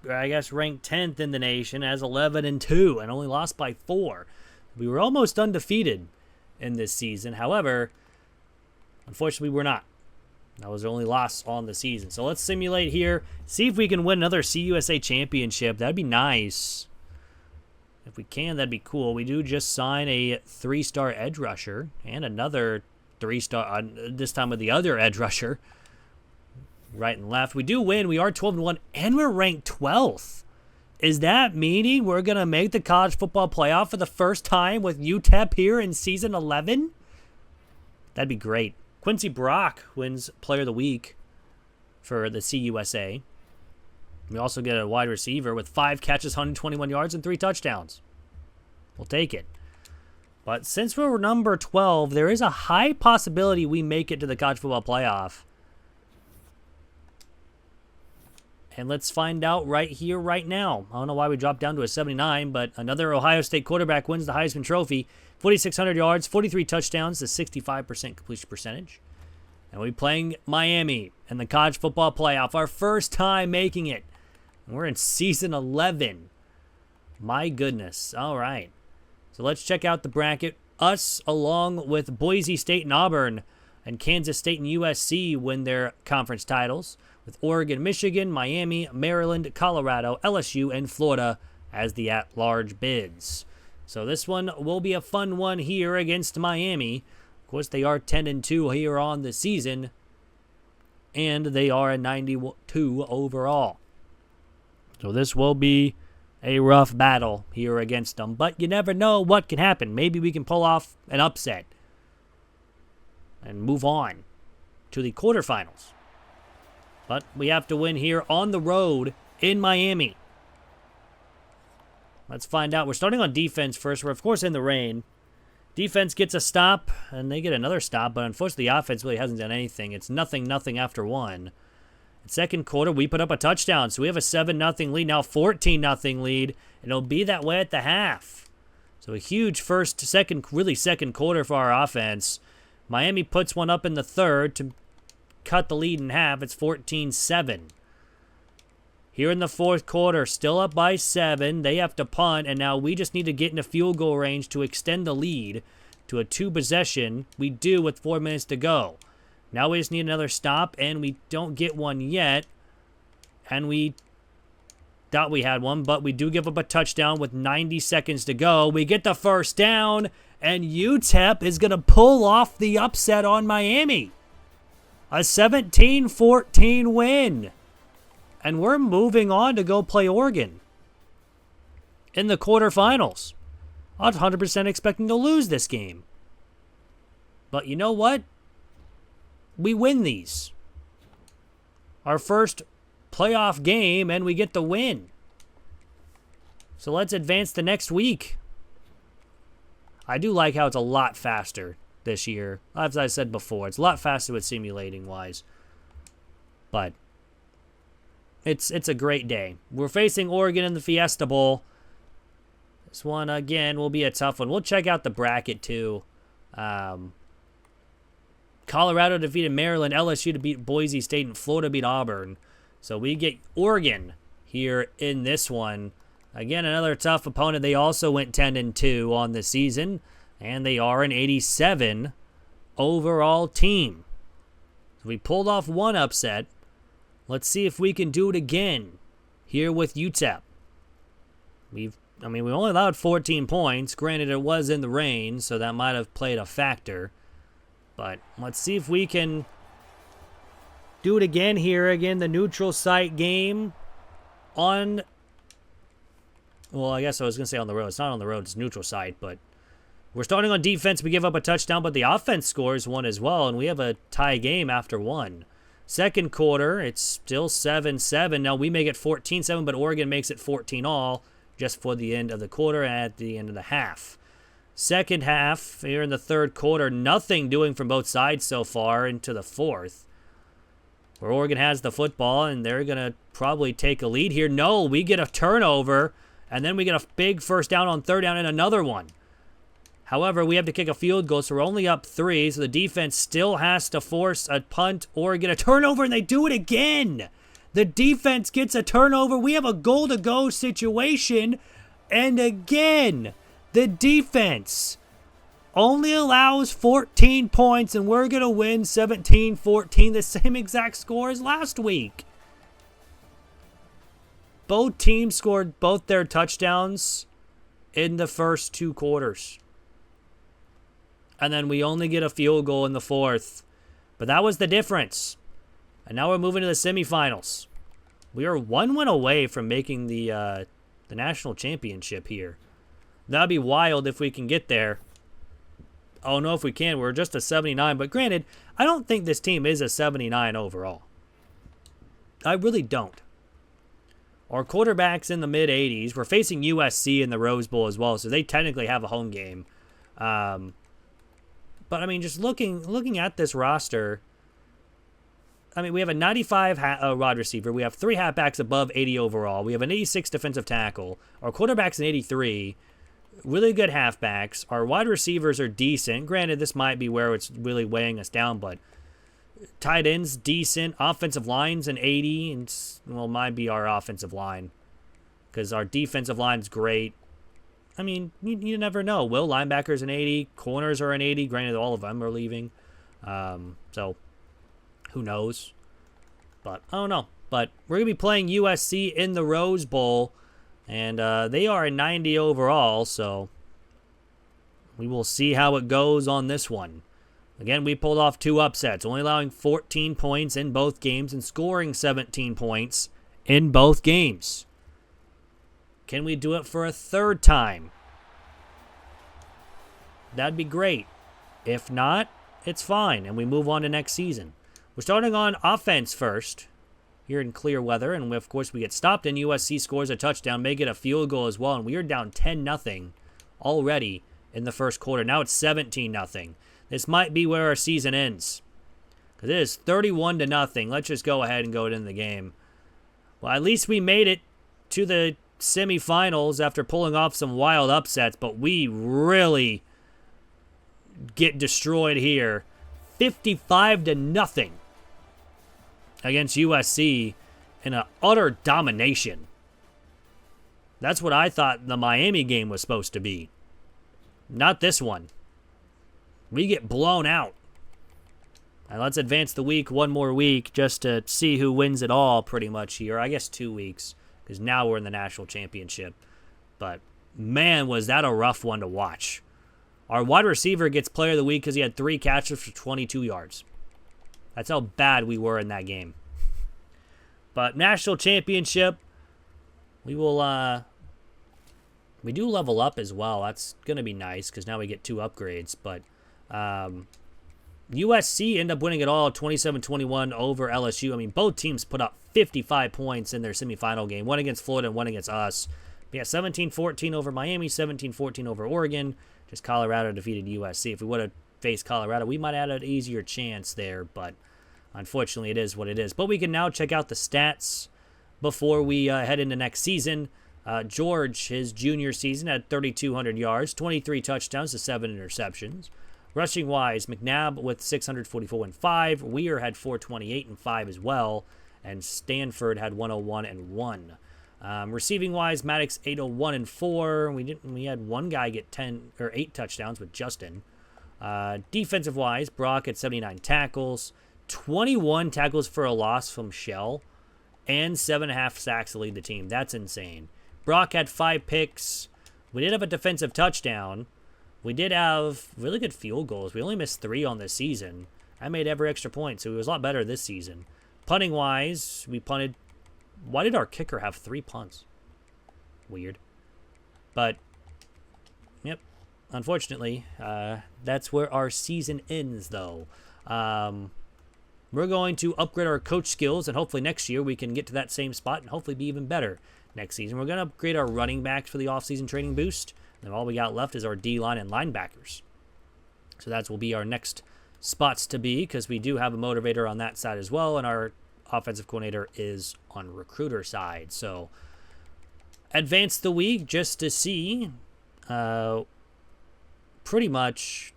I guess, ranked 10th in the nation as 11-2 and only lost by 4. We were almost undefeated in this season. However, unfortunately, we're not. That was the only loss on the season. So let's simulate here, see if we can win another CUSA championship. That'd be nice. If we can, that'd be cool. We do just sign a 3-star edge rusher and another 3-star, this time with the other edge rusher. Right and left. We do win. We are 12-1, and we're ranked 12th. Is that meaning we're going to make the college football playoff for the first time with UTEP here in season 11? That'd be great. Quincy Brock wins Player of the Week for the CUSA. We also get a wide receiver with 5 catches, 121 yards, and 3 touchdowns. We'll take it. But since we're number 12, there is a high possibility we make it to the college football playoff. And let's find out right here, right now. I don't know why we dropped down to a 79, but another Ohio State quarterback wins the Heisman Trophy. 4,600 yards, 43 touchdowns, a 65% completion percentage. And we'll be playing Miami in the college football playoff. Our first time making it. We're in season 11. My goodness. All right. So let's check out the bracket. Us, along with Boise State and Auburn, and Kansas State and USC win their conference titles, with Oregon, Michigan, Miami, Maryland, Colorado, LSU, and Florida as the at-large bids. So this one will be a fun one here against Miami. Of course, they are 10-2 here on the season, and they are a 92 overall. So this will be a rough battle here against them. But you never know what can happen. Maybe we can pull off an upset and move on to the quarterfinals. But we have to win here on the road in Miami. Let's find out. We're starting on defense first. We're, of course, in the rain. Defense gets a stop, and they get another stop. But unfortunately, the offense really hasn't done anything. It's 0-0 after 1. Second quarter, we put up a touchdown, so we have a 7-0 lead, now 14-0 lead, and it'll be that way at the half. So a huge second quarter for our offense. Miami puts one up in the third to cut the lead in half. It's 14-7. Here in the fourth quarter, still up by 7. They have to punt, and now we just need to get into field goal range to extend the lead to a 2-possession. We do with 4 minutes to go. Now we just need another stop, and we don't get one yet. And we thought we had one, but we do give up a touchdown with 90 seconds to go. We get the first down, and UTEP is going to pull off the upset on Miami. A 17-14 win. And we're moving on to go play Oregon in the quarterfinals. I was 100% expecting to lose this game. But you know what? We win these. Our first playoff game, and we get the win. So let's advance the next week. I do like how it's a lot faster this year. As I said before, it's a lot faster with simulating-wise. But it's a great day. We're facing Oregon in the Fiesta Bowl. This one, again, will be a tough one. We'll check out the bracket, too. Colorado defeated Maryland, LSU to beat Boise State, and Florida beat Auburn. So we get Oregon here in this one. Again, another tough opponent. They also went 10-2 on the season, and they are an 87 overall team. So we pulled off one upset. Let's see if we can do it again here with UTEP. We only allowed 14 points. Granted, it was in the rain, so that might have played a factor. But let's see if we can do it again here. Again, the neutral site game on Well, I guess I was going to say on the road. It's not on the road. It's neutral site, but we're starting on defense. We give up a touchdown, but the offense scores one as well, and we have a tie game after one. Second quarter, it's still 7-7. Now, we make it 14-7, but Oregon makes it 14-all just for the end of the quarter and at the end of the half. Second half, here in the third quarter, nothing doing from both sides so far into the fourth, where Oregon has the football, and they're going to probably take a lead here. No, we get a turnover, and then we get a big first down on third down and another one. However, we have to kick a field goal, so we're only up 3, so the defense still has to force a punt or get a turnover, and they do it again. The defense gets a turnover. We have a goal-to-go situation, and again, the defense only allows 14 points, and we're going to win 17-14, the same exact score as last week. Both teams scored both their touchdowns in the first 2 quarters. And then we only get a field goal in the fourth. But that was the difference. And now we're moving to the semifinals. We are 1 win away from making the national championship here. That'd be wild if we can get there. I don't know if we can. We're just a 79. But granted, I don't think this team is a 79 overall. I really don't. Our quarterback's in the mid-80s. We're facing USC in the Rose Bowl as well, so they technically have a home game. But, I mean, just looking at this roster, I mean, we have a 95 wide receiver. We have 3 halfbacks above 80 overall. We have an 86 defensive tackle. Our quarterback's an 83. Really good halfbacks. Our wide receivers are decent. Granted, this might be where it's really weighing us down, but tight ends, decent. Offensive line's an 80. And, well, might be our offensive line because our defensive line's great. I mean, you never know. Will linebacker's an 80. Corners are an 80. Granted, all of them are leaving. So, who knows? But, I don't know. But we're going to be playing USC in the Rose Bowl. And they are a 90 overall. So, we will see how it goes on this one. Again, we pulled off 2 upsets. Only allowing 14 points in both games and scoring 17 points in both games. Can we do it for a third time? That'd be great. If not, it's fine, and we move on to next season. We're starting on offense first here in Clearweather, and of course we get stopped, and USC scores a touchdown, may get a field goal as well, and we are down 10-0 already in the first quarter. Now it's 17-0. This might be where our season ends, because it is 31-0. Let's just go ahead and go into the game. Well, at least we made it to the semifinals after pulling off some wild upsets, but we really get destroyed here. 55-0 against USC in an utter domination. That's what I thought the Miami game was supposed to be. Not this one. We get blown out. And let's advance the week 1 more week just to see who wins it all pretty much here. I guess 2 weeks. Because now we're in the national championship. But, man, was that a rough one to watch. Our wide receiver gets player of the week because he had 3 catches for 22 yards. That's how bad we were in that game. But national championship, we will, we do level up as well. That's going to be nice because now we get 2 upgrades. But USC end up winning it all 27-21 over LSU. I mean, both teams put up 55 points in their semifinal game. One against Florida and one against us. But yeah, 17-14 over Miami, 17-14 over Oregon. Just Colorado defeated USC. If we would have faced Colorado, we might have had an easier chance there. But unfortunately, it is what it is. But we can now check out the stats before we head into next season. George, his junior season, had 3,200 yards, 23 touchdowns to 7 interceptions. Rushing-wise, McNabb with 644 and 5. Weir had 428 and 5 as well. And Stanford had 101 and 1. Receiving-wise, Maddox 801 and 4. We had one guy get 8 touchdowns with Justin. Defensive-wise, Brock had 79 tackles, 21 tackles for a loss from Shell, and 7.5 sacks to lead the team. That's insane. Brock had 5 picks. We did have a defensive touchdown. We did have really good field goals. We only missed 3 on this season. I made every extra point, so it was a lot better this season. Punting-wise, we punted. Why did our kicker have 3 punts? Weird. But, yep, unfortunately, that's where our season ends, though. We're going to upgrade our coach skills, and hopefully next year we can get to that same spot and hopefully be even better next season. We're going to upgrade our running backs for the offseason training boost, and all we got left is our D-line and linebackers. So that will be our next spots to be, because we do have a motivator on that side as well, and our offensive coordinator is on recruiter side. So advance the week just to see pretty much,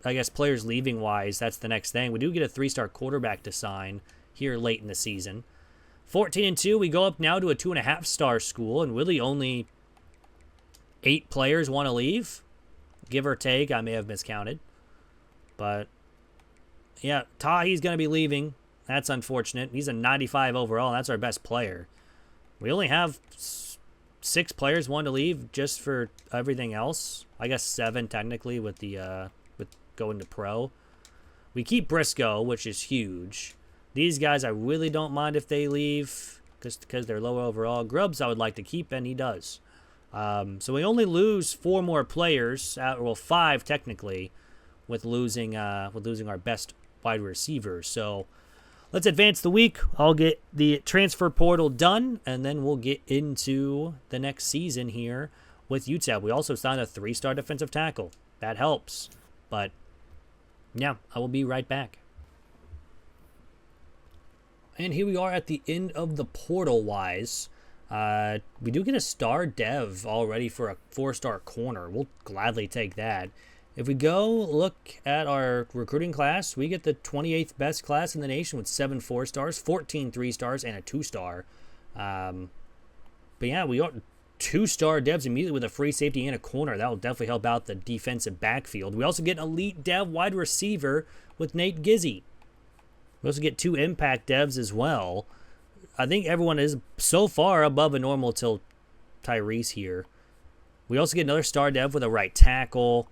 I guess, players leaving wise. That's the next thing. We do get a 3-star quarterback to sign here late in the season. 14-2, we go up now to a 2.5-star school, and really only 8 players want to leave, give or take. I may have miscounted. But, yeah, Tahi's going to be leaving. That's unfortunate. He's a 95 overall, and that's our best player. We only have 6 players want to leave just for everything else. I guess 7 technically with the with going to pro. We keep Briscoe, which is huge. These guys, I really don't mind if they leave because they're low overall. Grubbs I would like to keep, and he does. So we only lose 4 more players, well, 5 technically, with losing our best wide receiver. So let's advance the week. I'll get the transfer portal done, and then we'll get into the next season here with UTEP. We also signed a 3-star defensive tackle. That helps. But, yeah, I will be right back. And here we are at the end of the portal-wise. We do get a star dev already for a 4-star corner. We'll gladly take that. If we go look at our recruiting class, we get the 28th best class in the nation with 7 4-stars, 14 3-stars, and a 2-star. But yeah, we got 2-star devs immediately with a free safety and a corner. That will definitely help out the defensive backfield. We also get an elite dev wide receiver with Nate Gizzy. We also get 2 impact devs as well. I think everyone is so far above a normal till Tyrese here. We also get another star dev with a right tackle.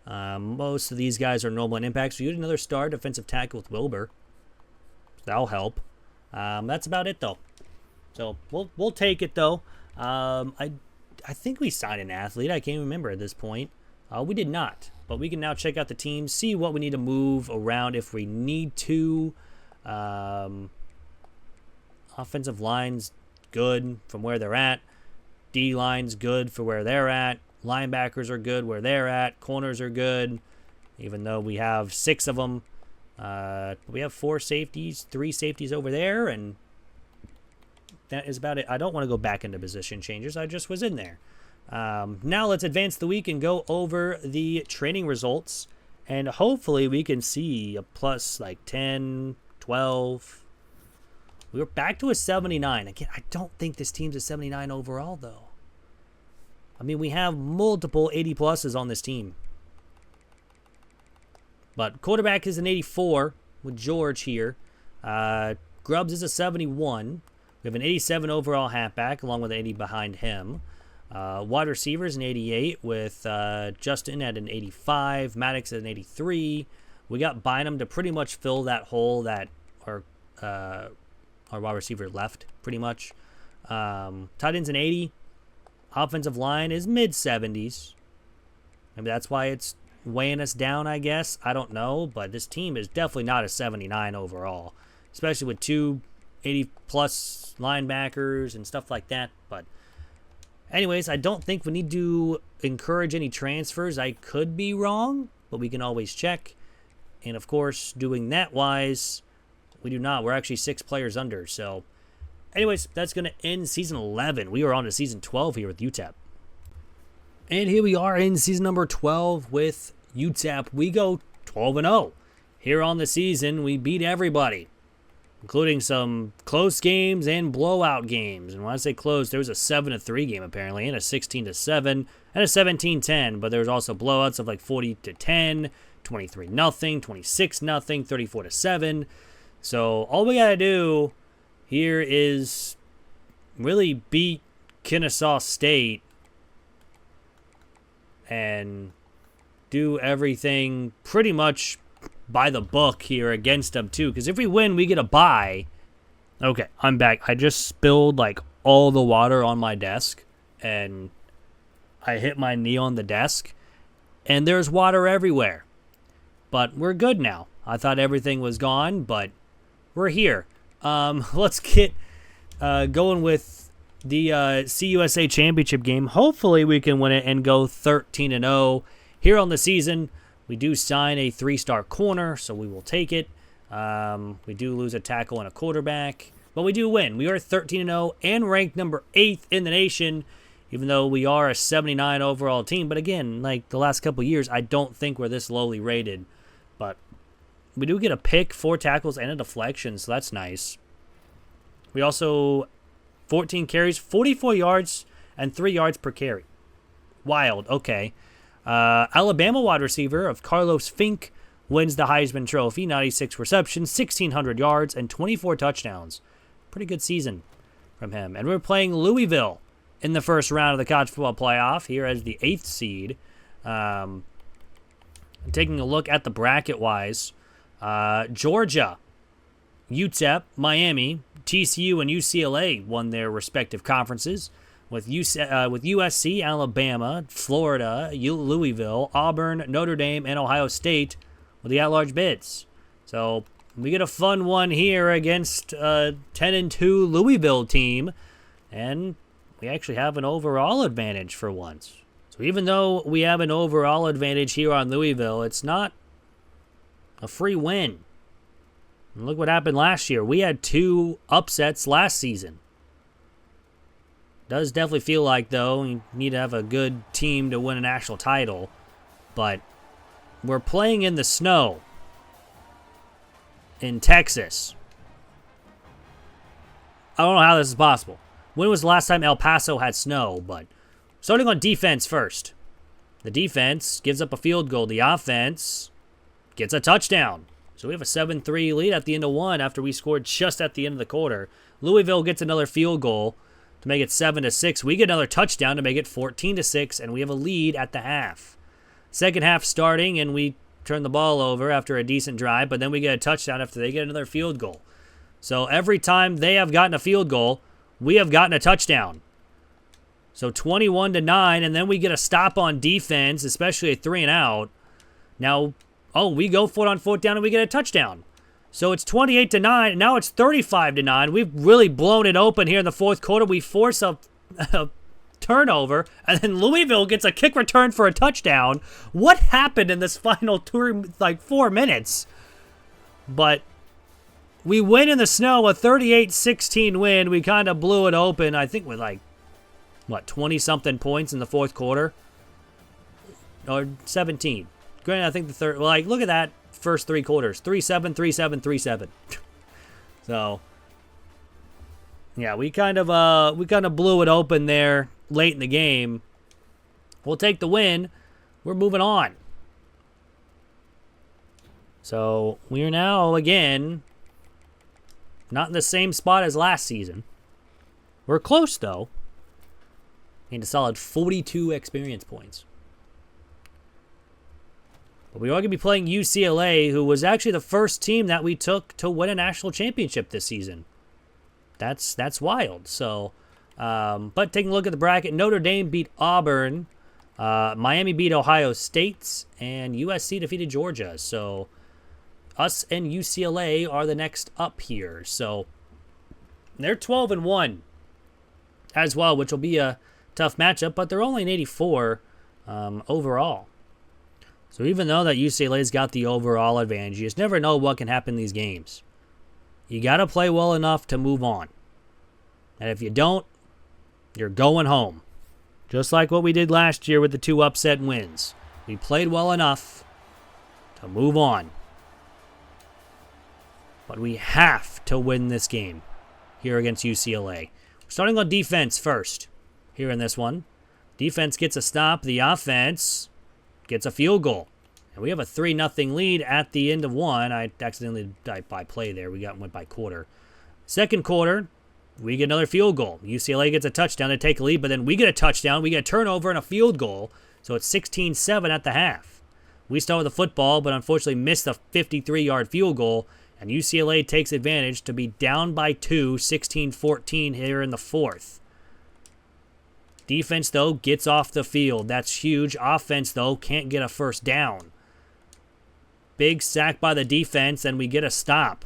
Most of these guys are normal and impact. So you get another star defensive tackle with Wilbur. That'll help. That's about it though. So we'll take it though. I think we signed an athlete. I can't remember at this point. We did not, but we can now check out the team, see what we need to move around if we need to. Offensive line's good from where they're at. D line's good for where they're at. Linebackers are good where they're at. Corners are good, even though we have 6 of them. We have 4 safeties, 3 safeties over there, and that is about it. I don't want to go back into position changes. I just was in there. Now let's advance the week and go over the training results, and hopefully we can see a plus like 10, 12. We were back to a 79. Again, I don't think this team's a 79 overall, though. I mean, we have multiple 80 pluses on this team. But quarterback is an 84 with George here. Grubbs is a 71. We have an 87 overall halfback along with an 80 behind him. Wide receiver is an 88 with Justin at an 85. Maddox at an 83. We got Bynum to pretty much fill that hole that our wide receiver left, pretty much. Tight end's an 80. Offensive line is mid-70s. Maybe that's why it's weighing us down, I guess. I don't know, but this team is definitely not a 79 overall, especially with 2 80-plus linebackers and stuff like that. But anyways, I don't think we need to encourage any transfers. I could be wrong, but we can always check. And, of course, doing that wise, we do not. We're actually 6 players under, so anyways, that's going to end Season 11. We are on to Season 12 here with UTEP. And here we are in Season number 12 with UTEP. We go 12-0. Here on the season, we beat everybody, including some close games and blowout games. And when I say close, there was a 7-3 game apparently, and a 16-7, and a 17-10. But there was also blowouts of like 40-10, 23-0, 26-0, 34-7. So all we got to do here is really beat Kennesaw State and do everything pretty much by the book here against them too. Because if we win, we get a bye. Okay, I'm back. I just spilled like all the water on my desk, and I hit my knee on the desk, and there's water everywhere. But we're good now. I thought everything was gone, but we're here. Let's get going with the CUSA Championship game. Hopefully we can win it and go 13-0 here on the season. We do sign a 3-star corner, so we will take it. We do lose a tackle and a quarterback, but we do win. We are 13-0 and ranked number 8th in the nation, even though we are a 79 overall team. But again, like the last couple years, I don't think we're this lowly rated. But we do get a pick, 4 tackles, and a deflection, so that's nice. We also 14 carries, 44 yards, and 3 yards per carry. Wild, okay. Alabama wide receiver of Carlos Fink wins the Heisman Trophy, 96 receptions, 1,600 yards, and 24 touchdowns. Pretty good season from him. And we're playing Louisville in the first round of the college football playoff here as the 8th seed. Taking a look at the bracket-wise, Georgia, UTEP, Miami, TCU, and UCLA won their respective conferences, with USC, Alabama, Florida, Louisville, Auburn, Notre Dame, and Ohio State with the at-large bids. So we get a fun one here against a 10-2 Louisville team, and we actually have an overall advantage for once. So even though we have an overall advantage here on Louisville, it's not a free win. And look what happened last year. We had 2 upsets last season. Does definitely feel like, though, you need to have a good team to win a national title. But we're playing in the snow in Texas. I don't know how this is possible. When was the last time El Paso had snow? But starting on defense first. The defense gives up a field goal. The offense gets a touchdown. So we have a 7-3 lead at the end of one after we scored just at the end of the quarter. Louisville gets another field goal to make it 7-6. We get another touchdown to make it 14-6, and we have a lead at the half. Second half starting, and we turn the ball over after a decent drive, but then we get a touchdown after they get another field goal. So every time they have gotten a field goal, we have gotten a touchdown. So 21-9, and then we get a stop on defense, especially a 3-and-out. Now, we go for it on 4th down, and we get a touchdown. So it's 28-9, and now it's 35-9. We've really blown it open here in the 4th quarter. We force a turnover, and then Louisville gets a kick return for a touchdown. What happened in this final 4 minutes? But we win in the snow, a 38-16 win. We kind of blew it open, I think with 20-something points in the 4th quarter? Or 17. Granted, I think the third, look at that first 3 quarters. 3-7, 3-7, 3-7. So, yeah, we kind of blew it open there late in the game. We'll take the win. We're moving on. So, we are now, again, not in the same spot as last season. We're close, though. Need a solid 42 experience points. But we are going to be playing UCLA, who was actually the first team that we took to win a national championship this season. That's wild. So, but taking a look at the bracket, Notre Dame beat Auburn, Miami beat Ohio State, and USC defeated Georgia. So, us and UCLA are the next up here. So, they're 12-1 as well, which will be a tough matchup, but they're only an 84 overall. So even though that UCLA's got the overall advantage, you just never know what can happen in these games. You got to play well enough to move on. And if you don't, you're going home. Just like what we did last year with the 2 upset wins. We played well enough to move on. But we have to win this game here against UCLA. We're starting on defense first here in this one. Defense gets a stop. The offense gets a field goal. And we have a 3-0 lead at the end of one. I accidentally died by play there. We went by quarter. Second quarter, we get another field goal. UCLA gets a touchdown to take a lead, but then we get a touchdown. We get a turnover and a field goal. So it's 16-7 at the half. We start with the football, but unfortunately missed the 53-yard field goal. And UCLA takes advantage to be down by 2, 16-14 here in the 4th. Defense, though, gets off the field. That's huge. Offense, though, can't get a first down. Big sack by the defense, and we get a stop.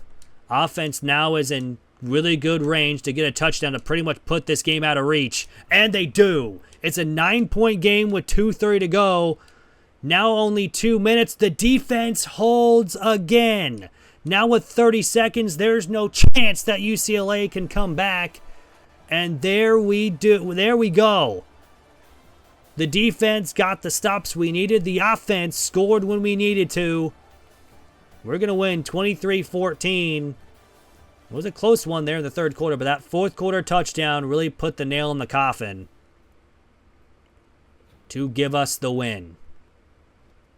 Offense now is in really good range to get a touchdown to pretty much put this game out of reach. And they do. It's a 9-point game with 2:30 to go. Now only 2 minutes. The defense holds again. Now with 30 seconds, there's no chance that UCLA can come back. And there we go. The defense got the stops we needed. The offense scored when we needed to. We're going to win 23-14. It was a close one there in the third quarter, but that fourth quarter touchdown really put the nail in the coffin to give us the win.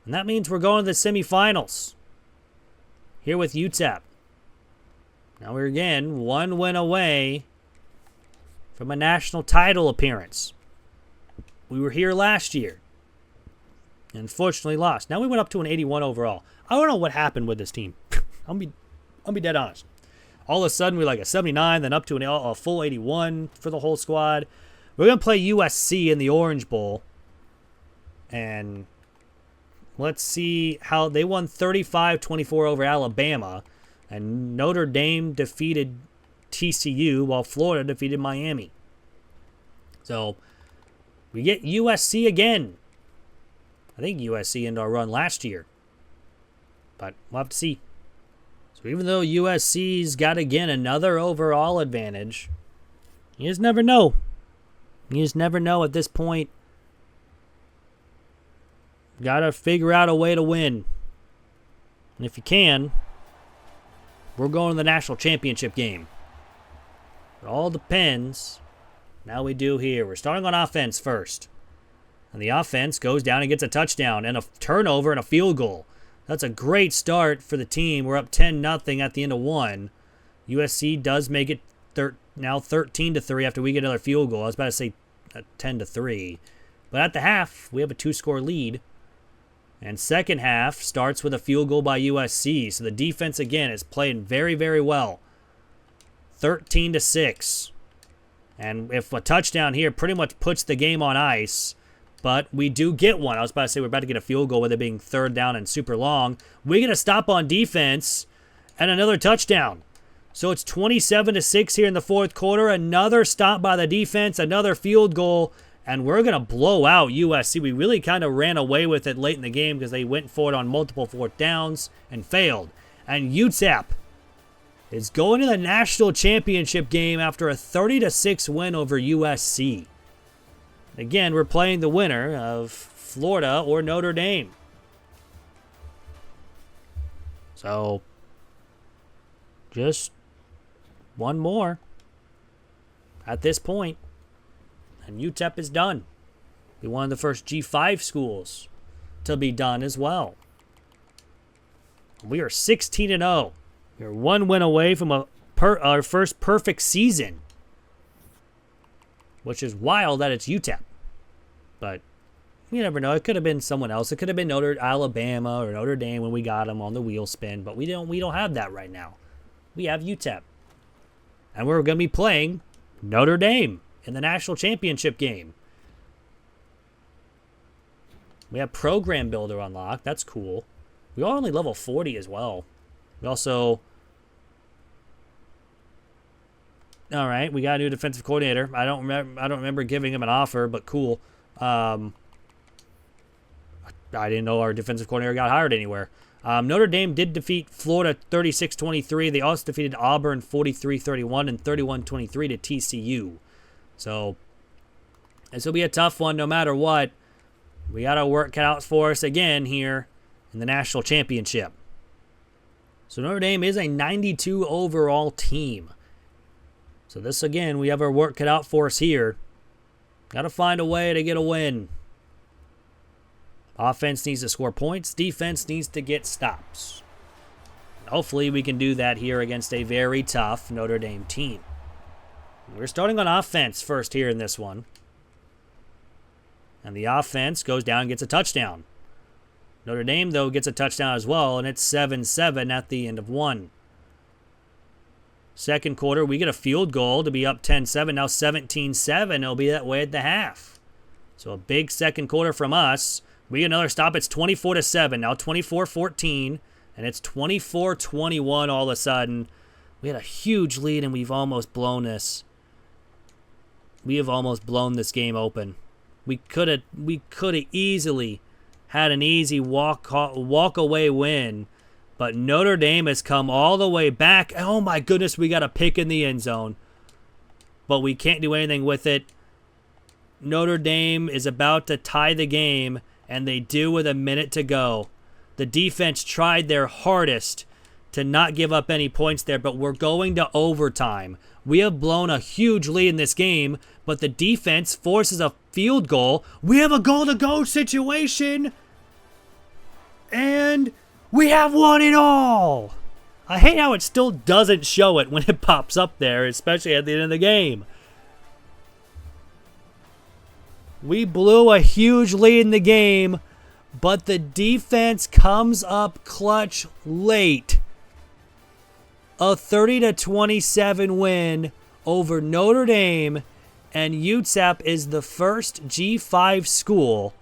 And that means we're going to the semifinals here with UTEP. Now we're again 1 win away from a national title appearance. We were here last year. Unfortunately lost. Now we went up to an 81 overall. I don't know what happened with this team. I'll be dead honest. All of a sudden we're like a 79, then up to a full 81 for the whole squad. We're going to play USC in the Orange Bowl. And let's see how they won 35-24 over Alabama. And Notre Dame defeated TCU while Florida defeated Miami. So we get USC again. I think USC ended our run last year. But we'll have to see. So even though USC's got, again, another overall advantage, you just never know. You just never know at this point. Got to figure out a way to win. And if you can, we're going to the national championship game. It all depends. Now we do here. We're starting on offense first. And the offense goes down and gets a touchdown and a turnover and a field goal. That's a great start for the team. We're up 10-0 at the end of one. USC does make it now 13-3 after we get another field goal. I was about to say 10-3. But at the half, we have a 2-score lead. And second half starts with a field goal by USC. So the defense, again, is playing very, very well. 13-6. And if a touchdown here pretty much puts the game on ice, but we do get one. I was about to say we're about to get a field goal with it being third down and super long. We get a stop on defense and another touchdown. So it's 27-6 here in the fourth quarter. Another stop by the defense, another field goal, and we're going to blow out USC. We really kind of ran away with it late in the game because they went for it on multiple fourth downs and failed. And UTEP is going to the national championship game after a 30-6 win over USC. Again, we're playing the winner of Florida or Notre Dame. So, just one more at this point, and UTEP is done. Be one of the first G5 schools to be done as well. We are 16-0. We're 1 win away from our first perfect season, which is wild that it's UTEP. But you never know. It could have been someone else. It could have been Alabama or Notre Dame when we got them on the wheel spin. But we don't have that right now. We have UTEP. And we're going to be playing Notre Dame in the national championship game. We have Program Builder unlocked. That's cool. We are only level 40 as well. We also... All right, we got a new defensive coordinator. I don't remember giving him an offer, but cool. I didn't know our defensive coordinator got hired anywhere. Notre Dame did defeat Florida 36-23. They also defeated Auburn 43-31 and 31-23 to TCU. So this will be a tough one no matter what. We got to work cut out for us again here in the national championship. So Notre Dame is a 92 overall team. So this, again, we have our work cut out for us here. Got to find a way to get a win. Offense needs to score points. Defense needs to get stops. Hopefully we can do that here against a very tough Notre Dame team. We're starting on offense first here in this one. And the offense goes down and gets a touchdown. Notre Dame, though, gets a touchdown as well, and it's 7-7 at the end of one. Second quarter, we get a field goal to be up 10-7. Now 17-7. It'll be that way at the half. So a big second quarter from us. We get another stop. It's 24-7. Now 24-14. And it's 24-21 all of a sudden. We had a huge lead, and we've almost blown this. We have almost blown this game open. We could have easily had an easy walk away win, but Notre Dame has come all the way back. Oh my goodness, we got a pick in the end zone, but we can't do anything with it. Notre Dame is about to tie the game, and they do with a minute to go. The defense tried their hardest to not give up any points there, but we're going to overtime. We have blown a huge lead in this game, but the defense forces a field goal. We have a goal-to-go situation, and we have won it all. I hate how it still doesn't show it when it pops up there, especially at the end of the game. We blew a huge lead in the game, but the defense comes up clutch late. A 30-27 win over Notre Dame, and UTEP is the first G5 school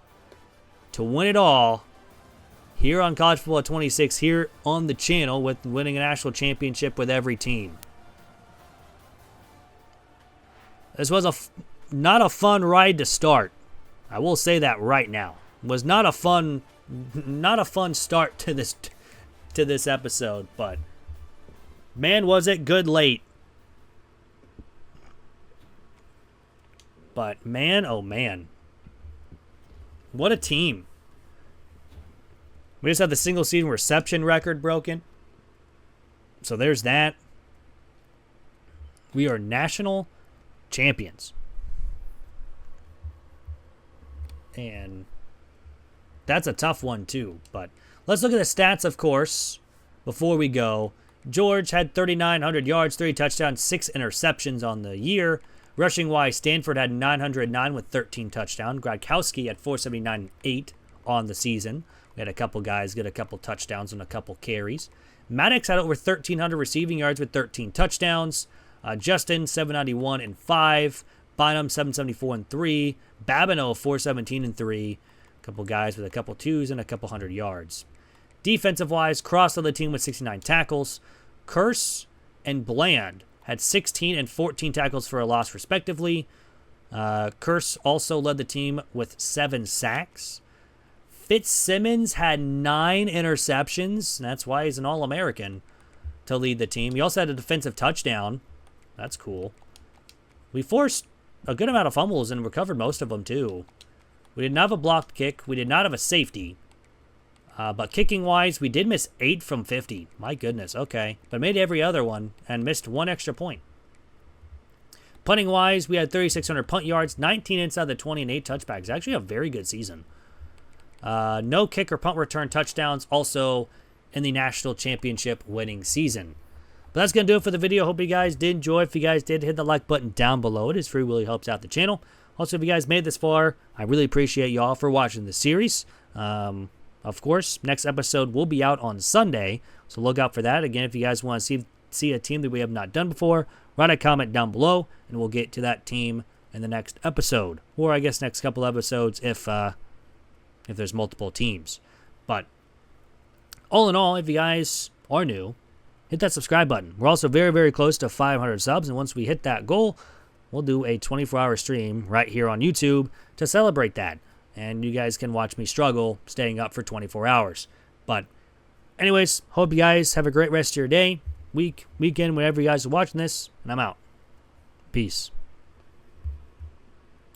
to win it all here on College Football 26, here on the channel, with winning a national championship with every team. This was not a fun ride to start. I will say that right now. It was not a fun start to this episode, but man, was it good late. But man, oh man. What a team. We just had the single season reception record broken. So there's that. We are national champions. And that's a tough one too. But let's look at the stats, of course, before we go. George had 3,900 yards, 3 touchdowns, 6 interceptions on the year. Rushing-wise, Stanford had 909 with 13 touchdowns. Gradkowski had 479 and 8 on the season. We had a couple guys get a couple touchdowns and a couple carries. Maddox had over 1,300 receiving yards with 13 touchdowns. Justin, 791 and 5. Bynum, 774 and 3. Babineau, 417 and 3. A couple guys with a couple twos and a couple hundred yards. Defensive-wise, Cross led the team with 69 tackles. Curse and Bland had 16 and 14 tackles for a loss, respectively. Curse also led the team with 7 sacks. Fitzsimmons had 9 interceptions. And that's why he's an All-American to lead the team. He also had a defensive touchdown. That's cool. We forced a good amount of fumbles and recovered most of them, too. We did not have a blocked kick. We did not have a safety. But kicking-wise, we did miss 8 from 50. My goodness, okay. But made every other one and missed 1 extra point. Punting-wise, we had 3,600 punt yards, 19 inside the 20, and 8 touchbacks. Actually a very good season. No kick or punt return touchdowns, also in the national championship winning season. But that's going to do it for the video. Hope you guys did enjoy. If you guys did, hit the like button down below. It is free, really helps out the channel. Also, if you guys made this far, I really appreciate y'all for watching the series. Of course, next episode will be out on Sunday, so look out for that. Again, if you guys want to see a team that we have not done before, write a comment down below, and we'll get to that team in the next episode, or I guess next couple episodes if there's multiple teams. But all in all, if you guys are new, hit that subscribe button. We're also very, very close to 500 subs, and once we hit that goal, we'll do a 24-hour stream right here on YouTube to celebrate that. And you guys can watch me struggle staying up for 24 hours. But anyways, hope you guys have a great rest of your day, week, weekend, whenever you guys are watching this. And I'm out. Peace.